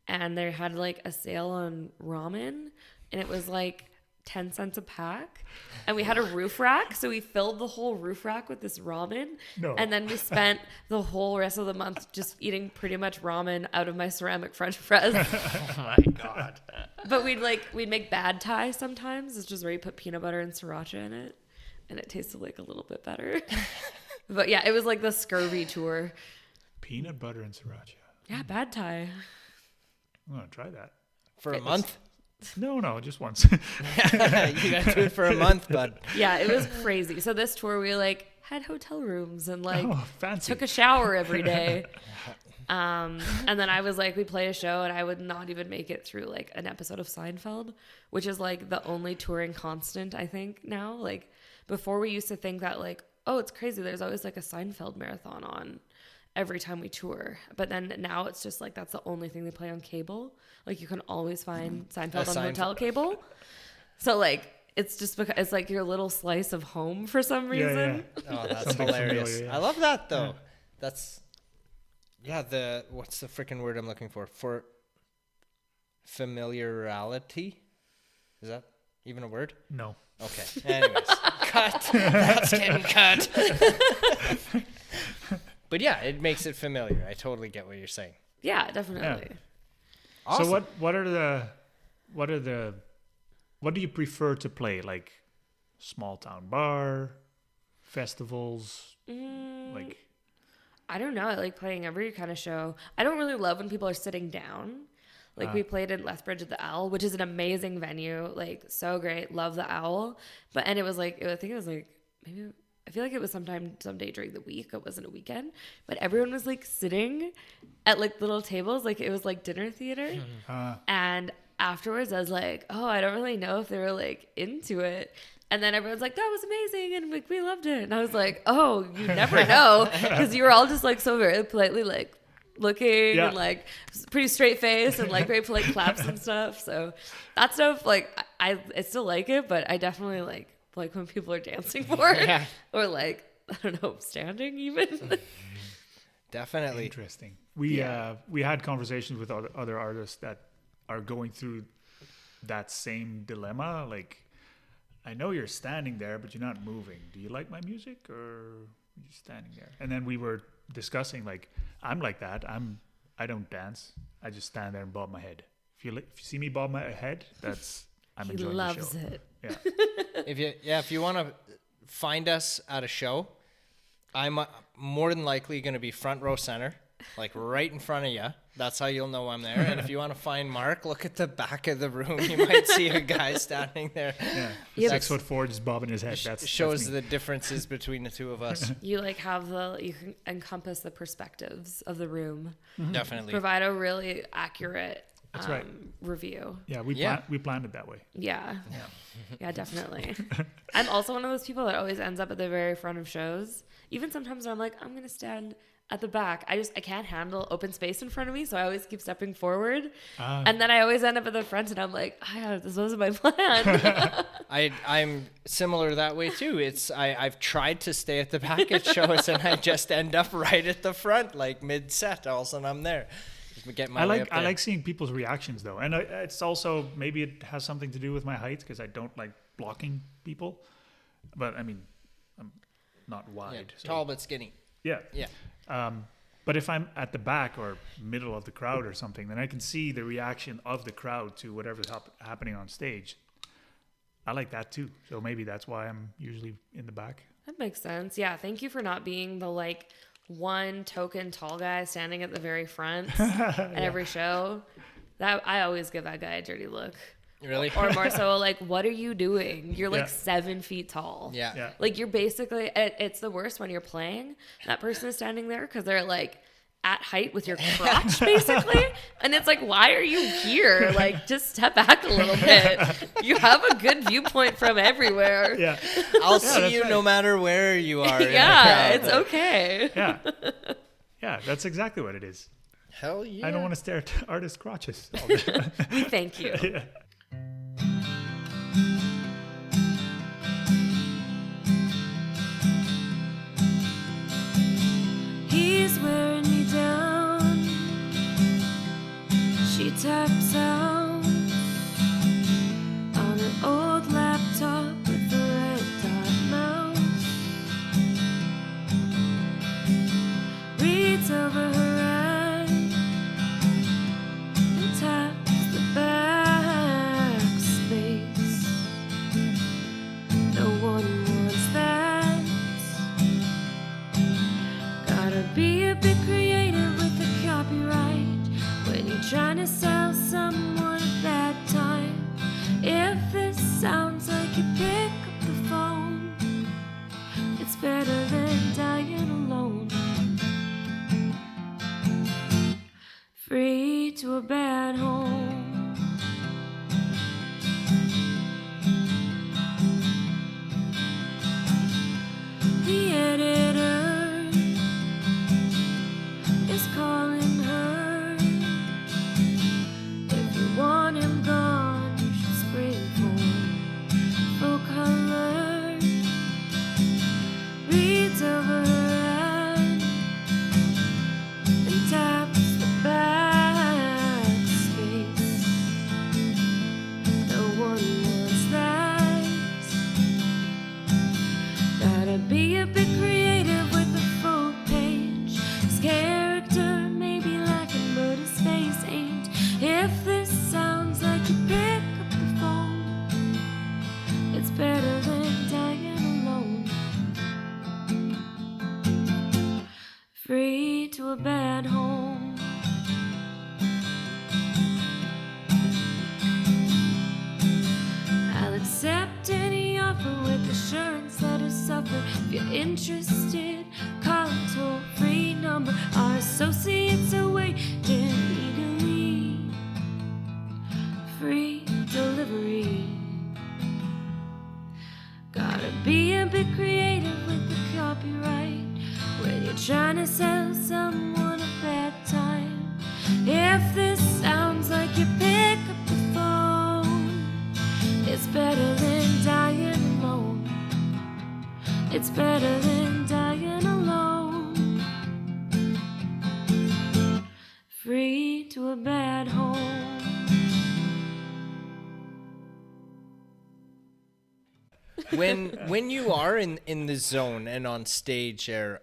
and they had like a sale on ramen, and it was like 10 cents a pack, and we had a roof rack, so we filled the whole roof rack with this ramen. No. And then we spent the whole rest of the month just eating pretty much ramen out of my ceramic French press. Oh my God. But we'd make bad Thai sometimes. It's just where you put peanut butter and sriracha in it, and it tasted like a little bit better. But yeah, it was like the scurvy tour. Peanut butter and sriracha. Yeah, bad Thai. I'm gonna try that. For a month? No, just once. You gotta do it for a month, bud. Yeah, it was crazy. So this tour, we like had hotel rooms and like fancy. took a shower every day. And then I was like, we play a show, and I would not even make it through like an episode of Seinfeld, which is like the only touring constant, I think, now. Like before, we used to think that like, oh, it's crazy, there's always like a Seinfeld marathon on every time we tour. But then now it's just like that's the only thing they play on cable. Like you can always find Seinfeld on hotel cable. So like it's just because it's like your little slice of home for some reason. Oh, that's Something hilarious. familiar, yeah. I love that though. That's what's the freaking word I'm looking for? For familiarity? Is that even a word? No. Okay. Anyways, cut. That's getting cut. But yeah, it makes it familiar. I totally get what you're saying. Yeah, definitely. Awesome. So what do you prefer to play? Like small town bar, festivals, like I don't know. I like playing every kind of show. I don't really love when people are sitting down. Like we played in Lethbridge at the Owl, which is an amazing venue. Like so great. Love the Owl. I think it was like maybe I feel like it was someday during the week. It wasn't a weekend, but everyone was like sitting at like little tables. Like it was like dinner theater. And afterwards I was like, oh, I don't really know if they were like into it. And then everyone's like, that was amazing. And like, we loved it. And I was like, oh, you never know. Because you were all just like so very politely like looking and like pretty straight face and like very polite claps and stuff. So that stuff, like I still like it, but I definitely like when people are dancing for it or like, I don't know, standing even. Definitely. interesting. We had conversations with other artists that are going through that same dilemma. Like, I know you're standing there, but you're not moving. Do you like my music or are you standing there? And then we were discussing, like, I'm like that. I don't dance. I just stand there and bob my head. If you see me bob my head, I'm enjoying the show. He loves it. Yeah. If you want to find us at a show, I'm more than likely going to be front row center, like right in front of you. That's how you'll know I'm there. And if you want to find Mark, look at the back of the room. You might see a guy standing there. Yeah. 6'4", just bobbing his head. That shows the differences between the two of us. You like you can encompass the perspectives of the room. Definitely. Provide a really accurate That's right. review. Yeah, we planned it that way. Yeah, definitely. I'm also one of those people that always ends up at the very front of shows. Even sometimes I'm like, I'm going to stand at the back. I can't handle open space in front of me, so I always keep stepping forward. And then I always end up at the front, and I'm like, this wasn't my plan. I'm similar that way too. I've tried to stay at the back at shows, and I just end up right at the front, like mid-set. All of a sudden, I'm there. I like seeing people's reactions though, and it's also maybe it has something to do with my height because I don't like blocking people. But I mean, I'm not wide, so. Tall but skinny. Yeah. Yeah. But if I'm at the back or middle of the crowd or something, then I can see the reaction of the crowd to whatever's happening on stage. I like that too. So maybe that's why I'm usually in the back. That makes sense. Yeah. Thank you for not being the like one token tall guy standing at the very front at every show. That I always give that guy a dirty look. Really? Or more so like, what are you doing? You're like 7 feet tall. Yeah. Like you're basically, it's the worst when you're playing. That person is standing there because they're like at height with your crotch basically. And it's like, why are you here? Like just step back a little bit. You have a good viewpoint from everywhere. Yeah. I'll see you no matter where you are. It's okay. Yeah. Yeah, that's exactly what it is. Hell yeah. I don't want to stare at artists' crotches all the time. We thank you. Yeah. He's wearing me down. She taps out on an old laptop with a red dot mouse. Reads over her eyes and taps the backspace. No one wants that. Gotta be a bit creative with the copyright when you're trying to sell someone a bad time. If this sounds like you pick up the phone, it's better than dying alone. Free to a bad home. The editor is calling her. If you want him gone, you should spring for home. I'll accept any offer with assurance that I suffer. If you're interested, call a toll-free number. Our associates are waiting eagerly. Free delivery. Gotta be a bit creative with the copyright when you're trying to sell someone a bad time. If this sounds like you pick up the phone, it's better than dying alone. It's better than dying alone. Free to a bad home. When you are in the zone and on stage there,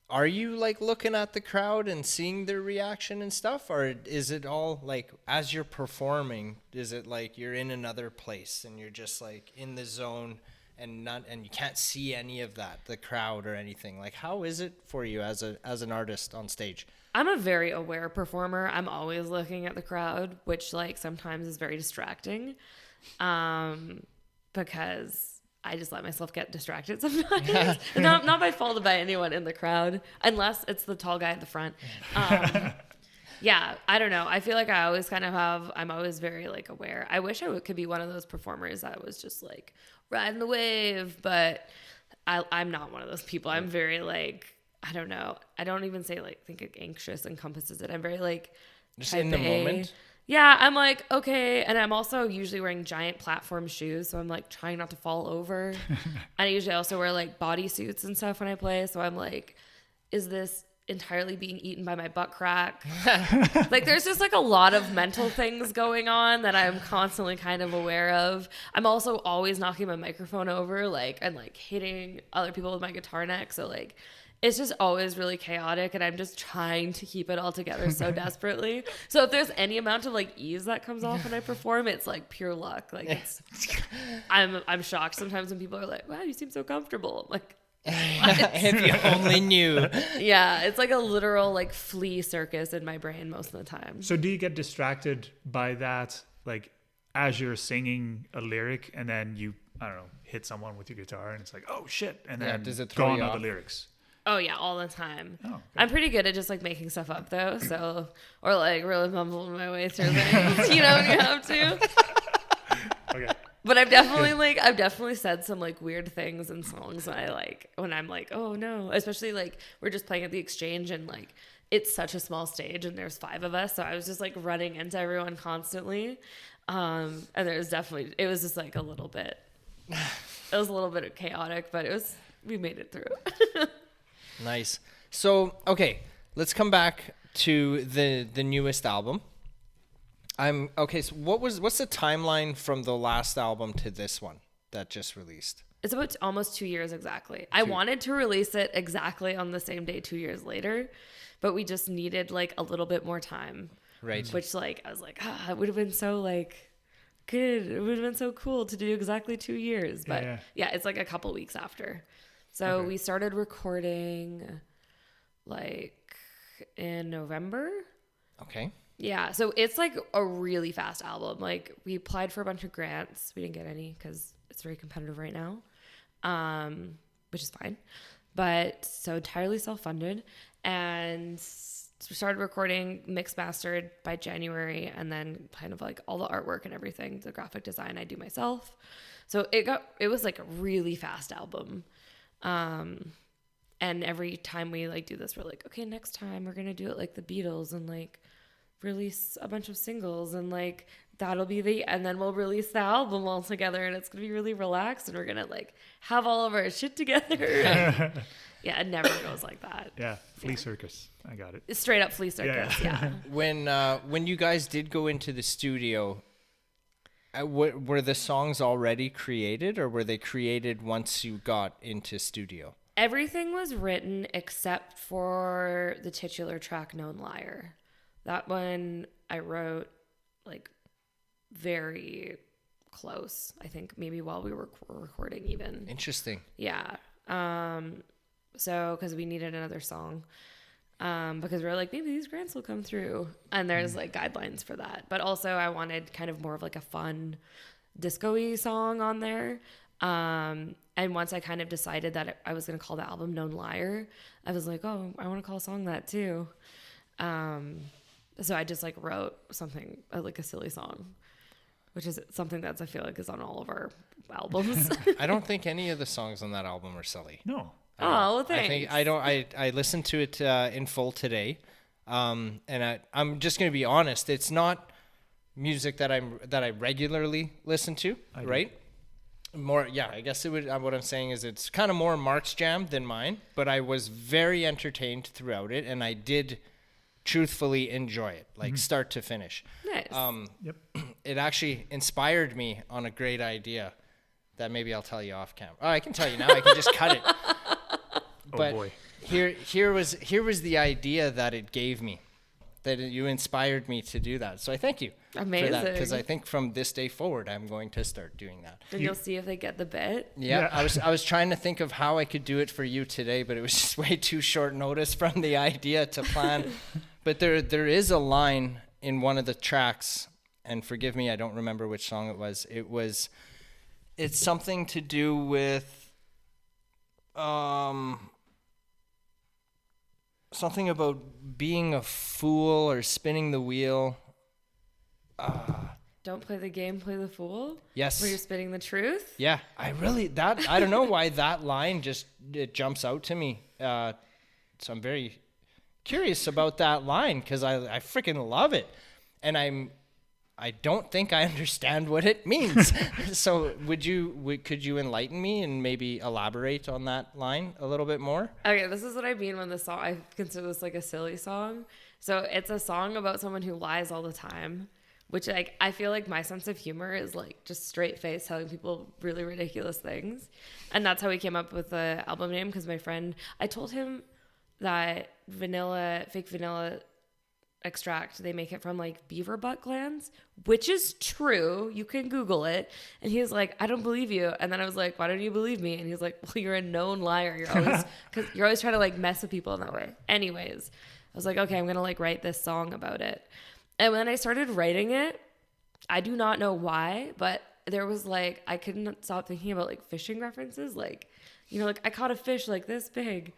are you like looking at the crowd and seeing their reaction and stuff, or is it all like as you're performing, is it like you're in another place and you're just like in the zone and you can't see any of that, the crowd or anything? Like, how is it for you as an artist on stage? I'm a very aware performer. I'm always looking at the crowd, which like sometimes is very distracting. Because I just let myself get distracted sometimes. not by fault by anyone in the crowd, unless it's the tall guy at the front. Yeah, I don't know. I feel like I always kind of I'm always very like aware. I wish I could be one of those performers that was just like riding the wave, but I'm not one of those people. I'm very like, I don't know. I don't even say like, think anxious encompasses it. I'm very like, just in the moment. Yeah, I'm like, okay. And I'm also usually wearing giant platform shoes. So I'm like trying not to fall over. And I usually also wear like bodysuits and stuff when I play. So I'm like, is this entirely being eaten by my butt crack? Like there's just like a lot of mental things going on that I'm constantly kind of aware of. I'm also always knocking my microphone over, like, and like hitting other people with my guitar neck. So like, it's just always really chaotic, and I'm just trying to keep it all together so desperately. So if there's any amount of like ease that comes off when I perform, it's like pure luck. Like I'm shocked sometimes when people are like, "Wow, you seem so comfortable." I'm like, if you only knew. Yeah, it's like a literal like flea circus in my brain most of the time. So do you get distracted by that, like as you're singing a lyric, and then you, I don't know, hit someone with your guitar, and it's like, oh shit, and then does it throw gone you are off? the lyrics? Oh yeah, all the time. Oh, okay. I'm pretty good at just like making stuff up though, so or like really mumbling my way through things, you know, when you have to. Okay. But I've definitely said some like weird things in songs when I'm like, oh no, especially like we're just playing at the Exchange and like it's such a small stage and there's 5 of us, so I was just like running into everyone constantly, and it was just like a little bit chaotic, but we made it through. Nice. So, okay, let's come back to the newest album. So what's the timeline from the last album to this one that just released? It's about almost 2 years exactly. I wanted to release it exactly on the same day 2 years later, but we just needed like a little bit more time. Right. Which like I was like, it would have been so like good. It would have been so cool to do exactly 2 years. But yeah, it's like a couple weeks after. So we started recording like in November. Okay. Yeah, so it's like a really fast album. Like we applied for a bunch of grants. We didn't get any because it's very competitive right now, which is fine. But so entirely self-funded, and we started recording, mixed, mastered by January, and then kind of like all the artwork and everything, the graphic design I do myself. So it was like a really fast album. And every time we like do this, we're like, okay, next time we're gonna do it like the Beatles and like release a bunch of singles, and like that'll be and then we'll release the album all together, and it's gonna be really relaxed, and we're gonna like have all of our shit together. Yeah, it never goes like that. Yeah, flea circus. I got it. It's straight up flea circus. Yeah. When you guys did go into the studio, were the songs already created, or were they created once you got into studio? Everything was written except for the titular track Known Liar. That one I wrote like very close, I think maybe while we were recording even. Interesting. Yeah. So because we needed another song. because we were like, maybe these grants will come through. And there's like guidelines for that. But also I wanted kind of more of like a fun disco-y song on there. And once I kind of decided that I was going to call the album Known Liar, I was like, oh, I want to call a song that too. So I just like wrote something like a silly song, which is something that I feel like is on all of our albums. I don't think any of the songs on that album are silly. No. Oh, well, thanks. I listened to it in full today, and I'm just gonna be honest. It's not music that I regularly listen to, right? More, yeah. I guess it would. What I'm saying is it's kind of more Mark's jam than mine, but I was very entertained throughout it, and I did truthfully enjoy it, like start to finish. Nice. Yep. It actually inspired me on a great idea that maybe I'll tell you off camera. Oh, I can tell you now. I can just cut it. But oh boy. Here was the idea that it gave me, that you inspired me to do that. So I thank you for that, because I think from this day forward, I'm going to start doing that. And you'll see if they get the bit. Yeah, I was trying to think of how I could do it for you today, but it was just way too short notice from the idea to plan. But there is a line in one of the tracks, and forgive me, I don't remember which song it was. It's something to do with something about being a fool or spinning the wheel. Don't play the game, play the fool. Yes. Where you're spitting the truth. Yeah, I don't know why that line it jumps out to me. So I'm very curious about that line, because I freaking love it, and I don't think I understand what it means. So could you enlighten me and maybe elaborate on that line a little bit more? Okay, this is what I mean when the song, I consider this like a silly song. So it's a song about someone who lies all the time, which like I feel like my sense of humor is like just straight face telling people really ridiculous things. And that's how we came up with the album name, because my friend, I told him that fake vanilla extract, they make it from like beaver butt glands, which is true. You can Google it. And he was like, I don't believe you. And then I was like, why don't you believe me? And he's like, well, you're a known liar. You're always trying to like mess with people in that way. Anyways, I was like, okay, I'm gonna like write this song about it. And when I started writing it, I do not know why, but there was like, I couldn't stop thinking about like fishing references, like, you know, like I caught a fish like this big.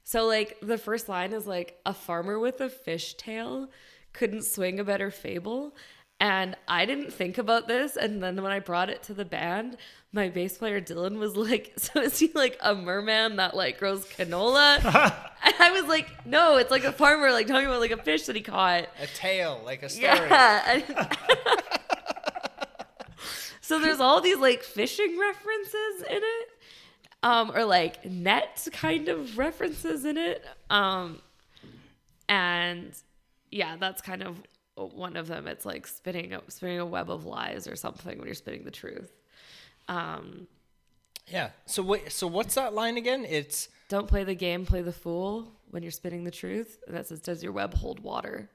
So like the first line is like, a farmer with a fish tail couldn't swing a better fable. And I didn't think about this. And then when I brought it to the band, my bass player Dylan was like, so is he like a merman that like grows canola? And I was like, no, it's like a farmer like talking about like a fish that he caught. A tale, like a story. Yeah. So there's all these like fishing references in it. Or like net kind of references in it. And yeah, that's kind of one of them. It's like spinning a web of lies or something when you're spinning the truth. Yeah. So what's that line again? It's don't play the game, play the fool when you're spinning the truth. And that says, does your web hold water?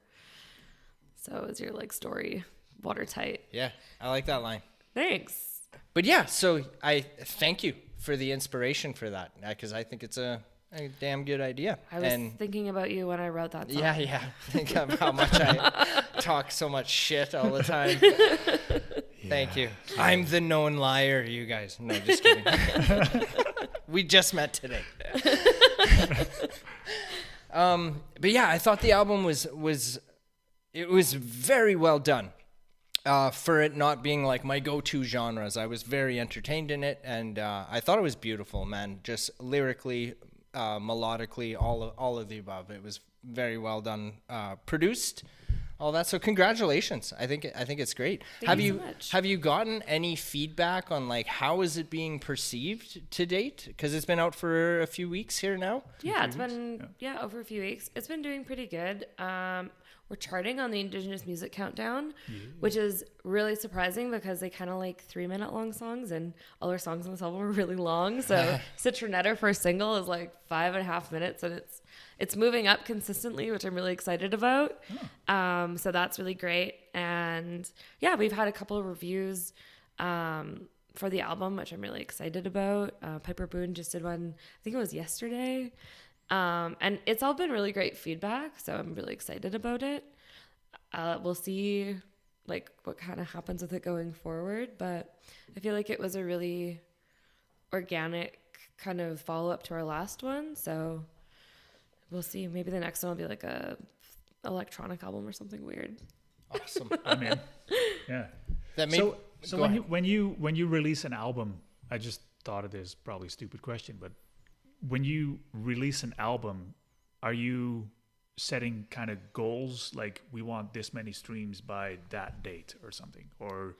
So is your like story watertight? Yeah, I like that line. Thanks. But yeah, so I thank you for the inspiration for that, because I think it's a damn good idea. I was thinking about you when I wrote that song. Yeah. Think of how much I talk so much shit all the time. Thank you. I'm the known liar, you guys. No, just kidding. We just met today. But yeah, I thought the album was very well done. For it not being like my go-to genres, I was very entertained in it, and I thought it was beautiful, man. Just lyrically, melodically, all of the above. It was very well done, produced, all that. So congratulations. I think it's great. Thank you so much. Have you gotten any feedback on like how is it being perceived to date? Because it's been out for a few weeks here now. Yeah, it's been over a few weeks. It's been doing pretty good. We're charting on the Indigenous Music Countdown, which is really surprising because they kind of like 3-minute long songs, and all our songs on this album are really long. So Citronette, our first single, is like 5.5 minutes, and it's moving up consistently, which I'm really excited about. So that's really great. And yeah, we've had a couple of reviews for the album, which I'm really excited about. Piper Boone just did one, I think it was yesterday. And it's all been really great feedback, so I'm really excited about it. We'll see like what kind of happens with it going forward, but I feel like it was a really organic kind of follow-up to our last one, so we'll see. Maybe the next one will be like a electronic album or something weird. Awesome. I'm in. Yeah. So when you release an album, I just thought of this, probably a stupid question, but when you release an album, are you setting kind of goals like we want this many streams by that date or something, or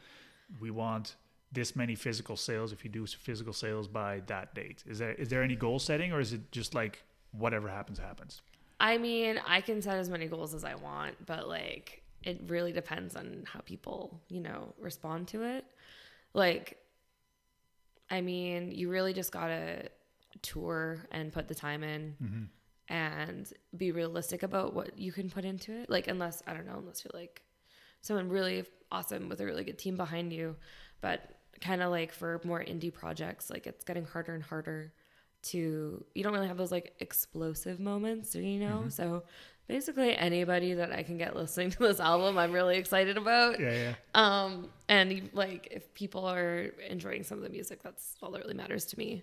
we want this many physical sales if you do physical sales by that date? Is there any goal setting, or is it just like whatever happens? I mean, I can set as many goals as I want, but like it really depends on how people, respond to it. Like, I mean, you really just gotta tour and put the time in and be realistic about what you can put into it. Like, unless you're like someone really awesome with a really good team behind you, but kind of like for more indie projects, like it's getting harder and harder you don't really have those like explosive moments, so basically anybody that I can get listening to this album I'm really excited about. And like if people are enjoying some of the music, that's all that really matters to me.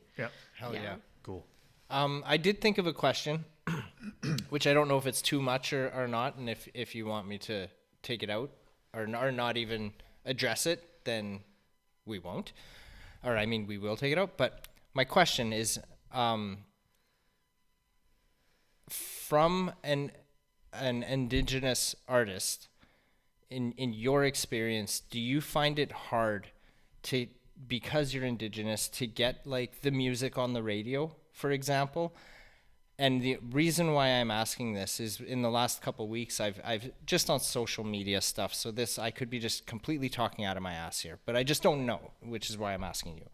Hell yeah. Cool. I did think of a question which I don't know if it's too much or not, and if you want me to take it out or not even address it, then we won't, or I mean we will take it out. But my question is, from an Indigenous artist, in your experience, do you find it hard to, because you're Indigenous, to get like the music on the radio, for example? And the reason why I'm asking this is in the last couple of weeks, I've just on social media stuff. So this, I could be just completely talking out of my ass here, but I just don't know, which is why I'm asking you,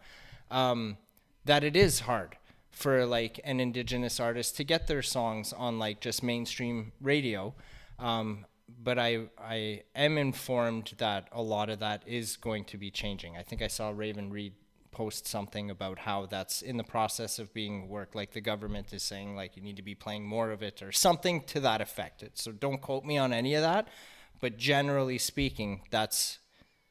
that it is hard for like an Indigenous artist to get their songs on like just mainstream radio. But I am informed that a lot of that is going to be changing. I think I saw Raven Reed post something about how that's in the process of being worked. Like the government is saying like you need to be playing more of it or something to that effect. So don't quote me on any of that. But generally speaking, that's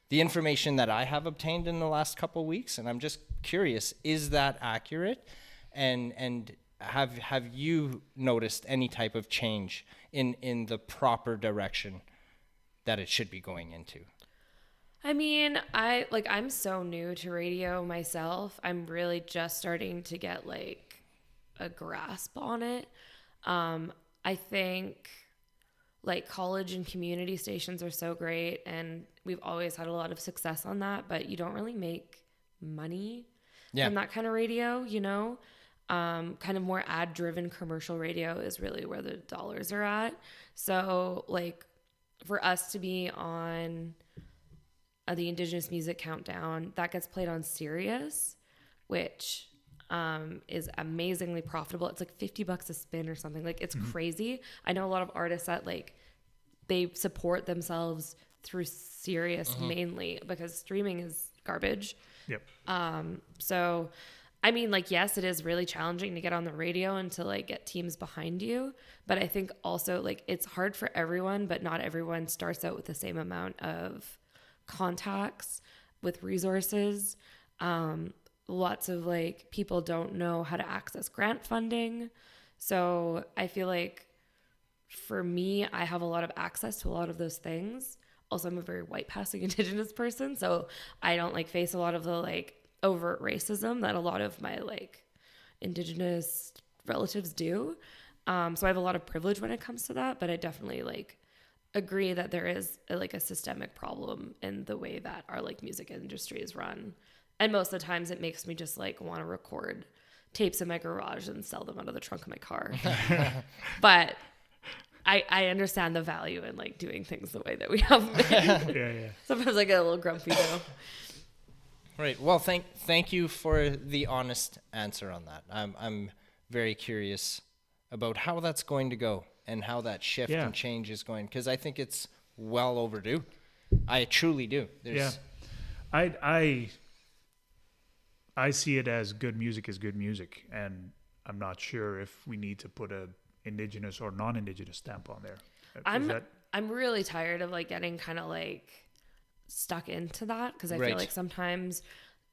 the information that I have obtained in the last couple of weeks. And I'm just curious, is that accurate? And have you noticed any type of change in the proper direction that it should be going into? I mean, I'm so new to radio myself. I'm really just starting to get like a grasp on it. I think like college and community stations are so great, and we've always had a lot of success on that, but you don't really make money from that kind of radio, kind of more ad driven commercial radio is really where the dollars are at. So like for us to be on the Indigenous Music Countdown, that gets played on Sirius, which is amazingly profitable. It's like $50 a spin or something. Like it's crazy. I know a lot of artists that like they support themselves through Sirius mainly because streaming is garbage. So I mean, like, yes, it is really challenging to get on the radio and to like get teams behind you. But I think also like it's hard for everyone, but not everyone starts out with the same amount of contacts with resources. Lots of like people don't know how to access grant funding. So I feel like for me, I have a lot of access to a lot of those things. Also, I'm a very white passing Indigenous person, so I don't like face a lot of the like overt racism that a lot of my like Indigenous relatives do. So I have a lot of privilege when it comes to that, but I definitely like agree that there is a systemic problem in the way that our like music industry is run. And most of the times it makes me just like want to record tapes in my garage and sell them out of the trunk of my car. But I understand the value in like doing things the way that we have been. Sometimes I get a little grumpy though. Right. Well, thank you for the honest answer on that. I'm very curious about how that's going to go and how that shift and change is going, because I think it's well overdue. I truly do. I see it as good music is good music, and I'm not sure if we need to put a Indigenous or non-Indigenous stamp on there. I'm really tired of like getting kind of like stuck into that, because I feel like sometimes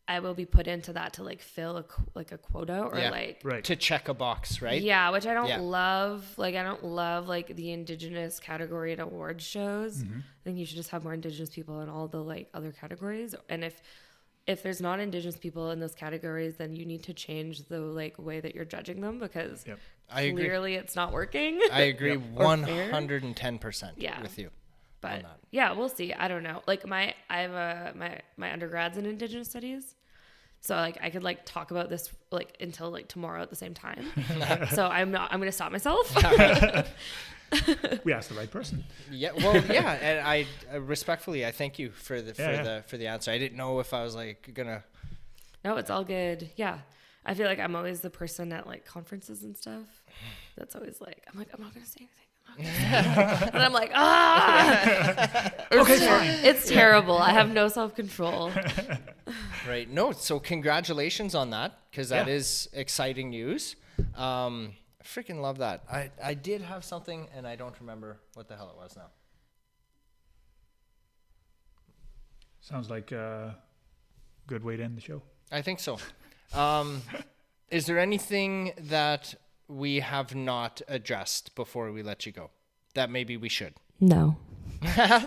I will be put into that to like fill a quota or like to check a box, right? Yeah, which I don't love. Like I don't love like the Indigenous category at awards shows. I think you should just have more Indigenous people in all the like other categories. And if there's not Indigenous people in those categories, then you need to change the like way that you're judging them, because clearly it's not working. I agree 110% with you. But yeah, we'll see. I don't know. Like my undergrad's in Indigenous studies, so like I could like talk about this like until like tomorrow at the same time. So I'm gonna stop myself. We asked the right person. Yeah, well, yeah, and I respectfully I thank you for the answer. I didn't know if I was like gonna. No, it's all good. Yeah, I feel like I'm always the person at like conferences and stuff. That's always like I'm not gonna say anything. And I'm like, it's terrible. I have no self-control. Right. No, so congratulations on that, because that is exciting news. I freaking love that. I did have something and I don't remember what the hell it was now. Sounds like a good way to end the show. I think so. Is there anything that we have not addressed before we let you go that maybe we should? No.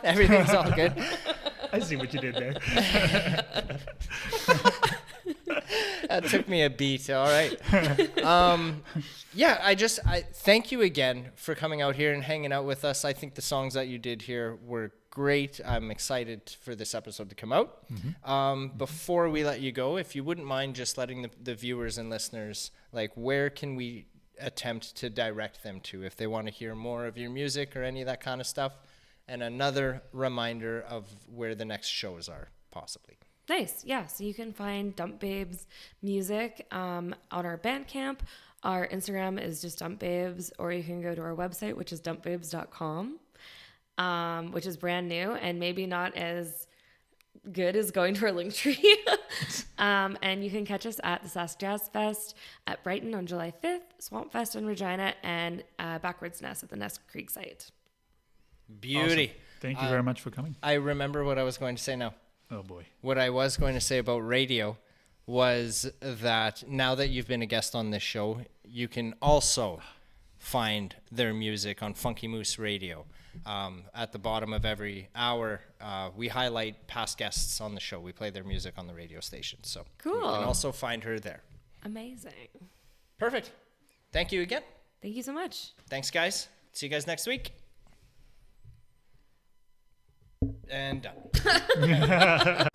Everything's all good. I see what you did there. That took me a beat. All right. I thank you again for coming out here and hanging out with us. I think the songs that you did here were great. I'm excited for this episode to come out. Before we let you go, if you wouldn't mind just letting the viewers and listeners, like, where can we attempt to direct them to if they want to hear more of your music or any of that kind of stuff, and another reminder of where the next shows are possibly. Nice. Yeah, so you can find Dump Babes music on our Bandcamp. Our Instagram is just Dump Babes, or you can go to our website, which is dumpbabes.com, which is brand new and maybe not as good as going to our link tree. And you can catch us at the Sask Jazz Fest at Brighton on July 5th, Swamp Fest in Regina, and Backwards Nest at the Nest Creek site. Beauty. Awesome. Thank you very much for coming. I remember what I was going to say now. Oh boy. What I was going to say about radio was that now that you've been a guest on this show, you can also find their music on Funky Moose Radio. At the bottom of every hour, we highlight past guests on the show. We play their music on the radio station. So cool. You can also find her there. Amazing. Perfect. Thank you again. Thank you so much. Thanks, guys. See you guys next week. And done.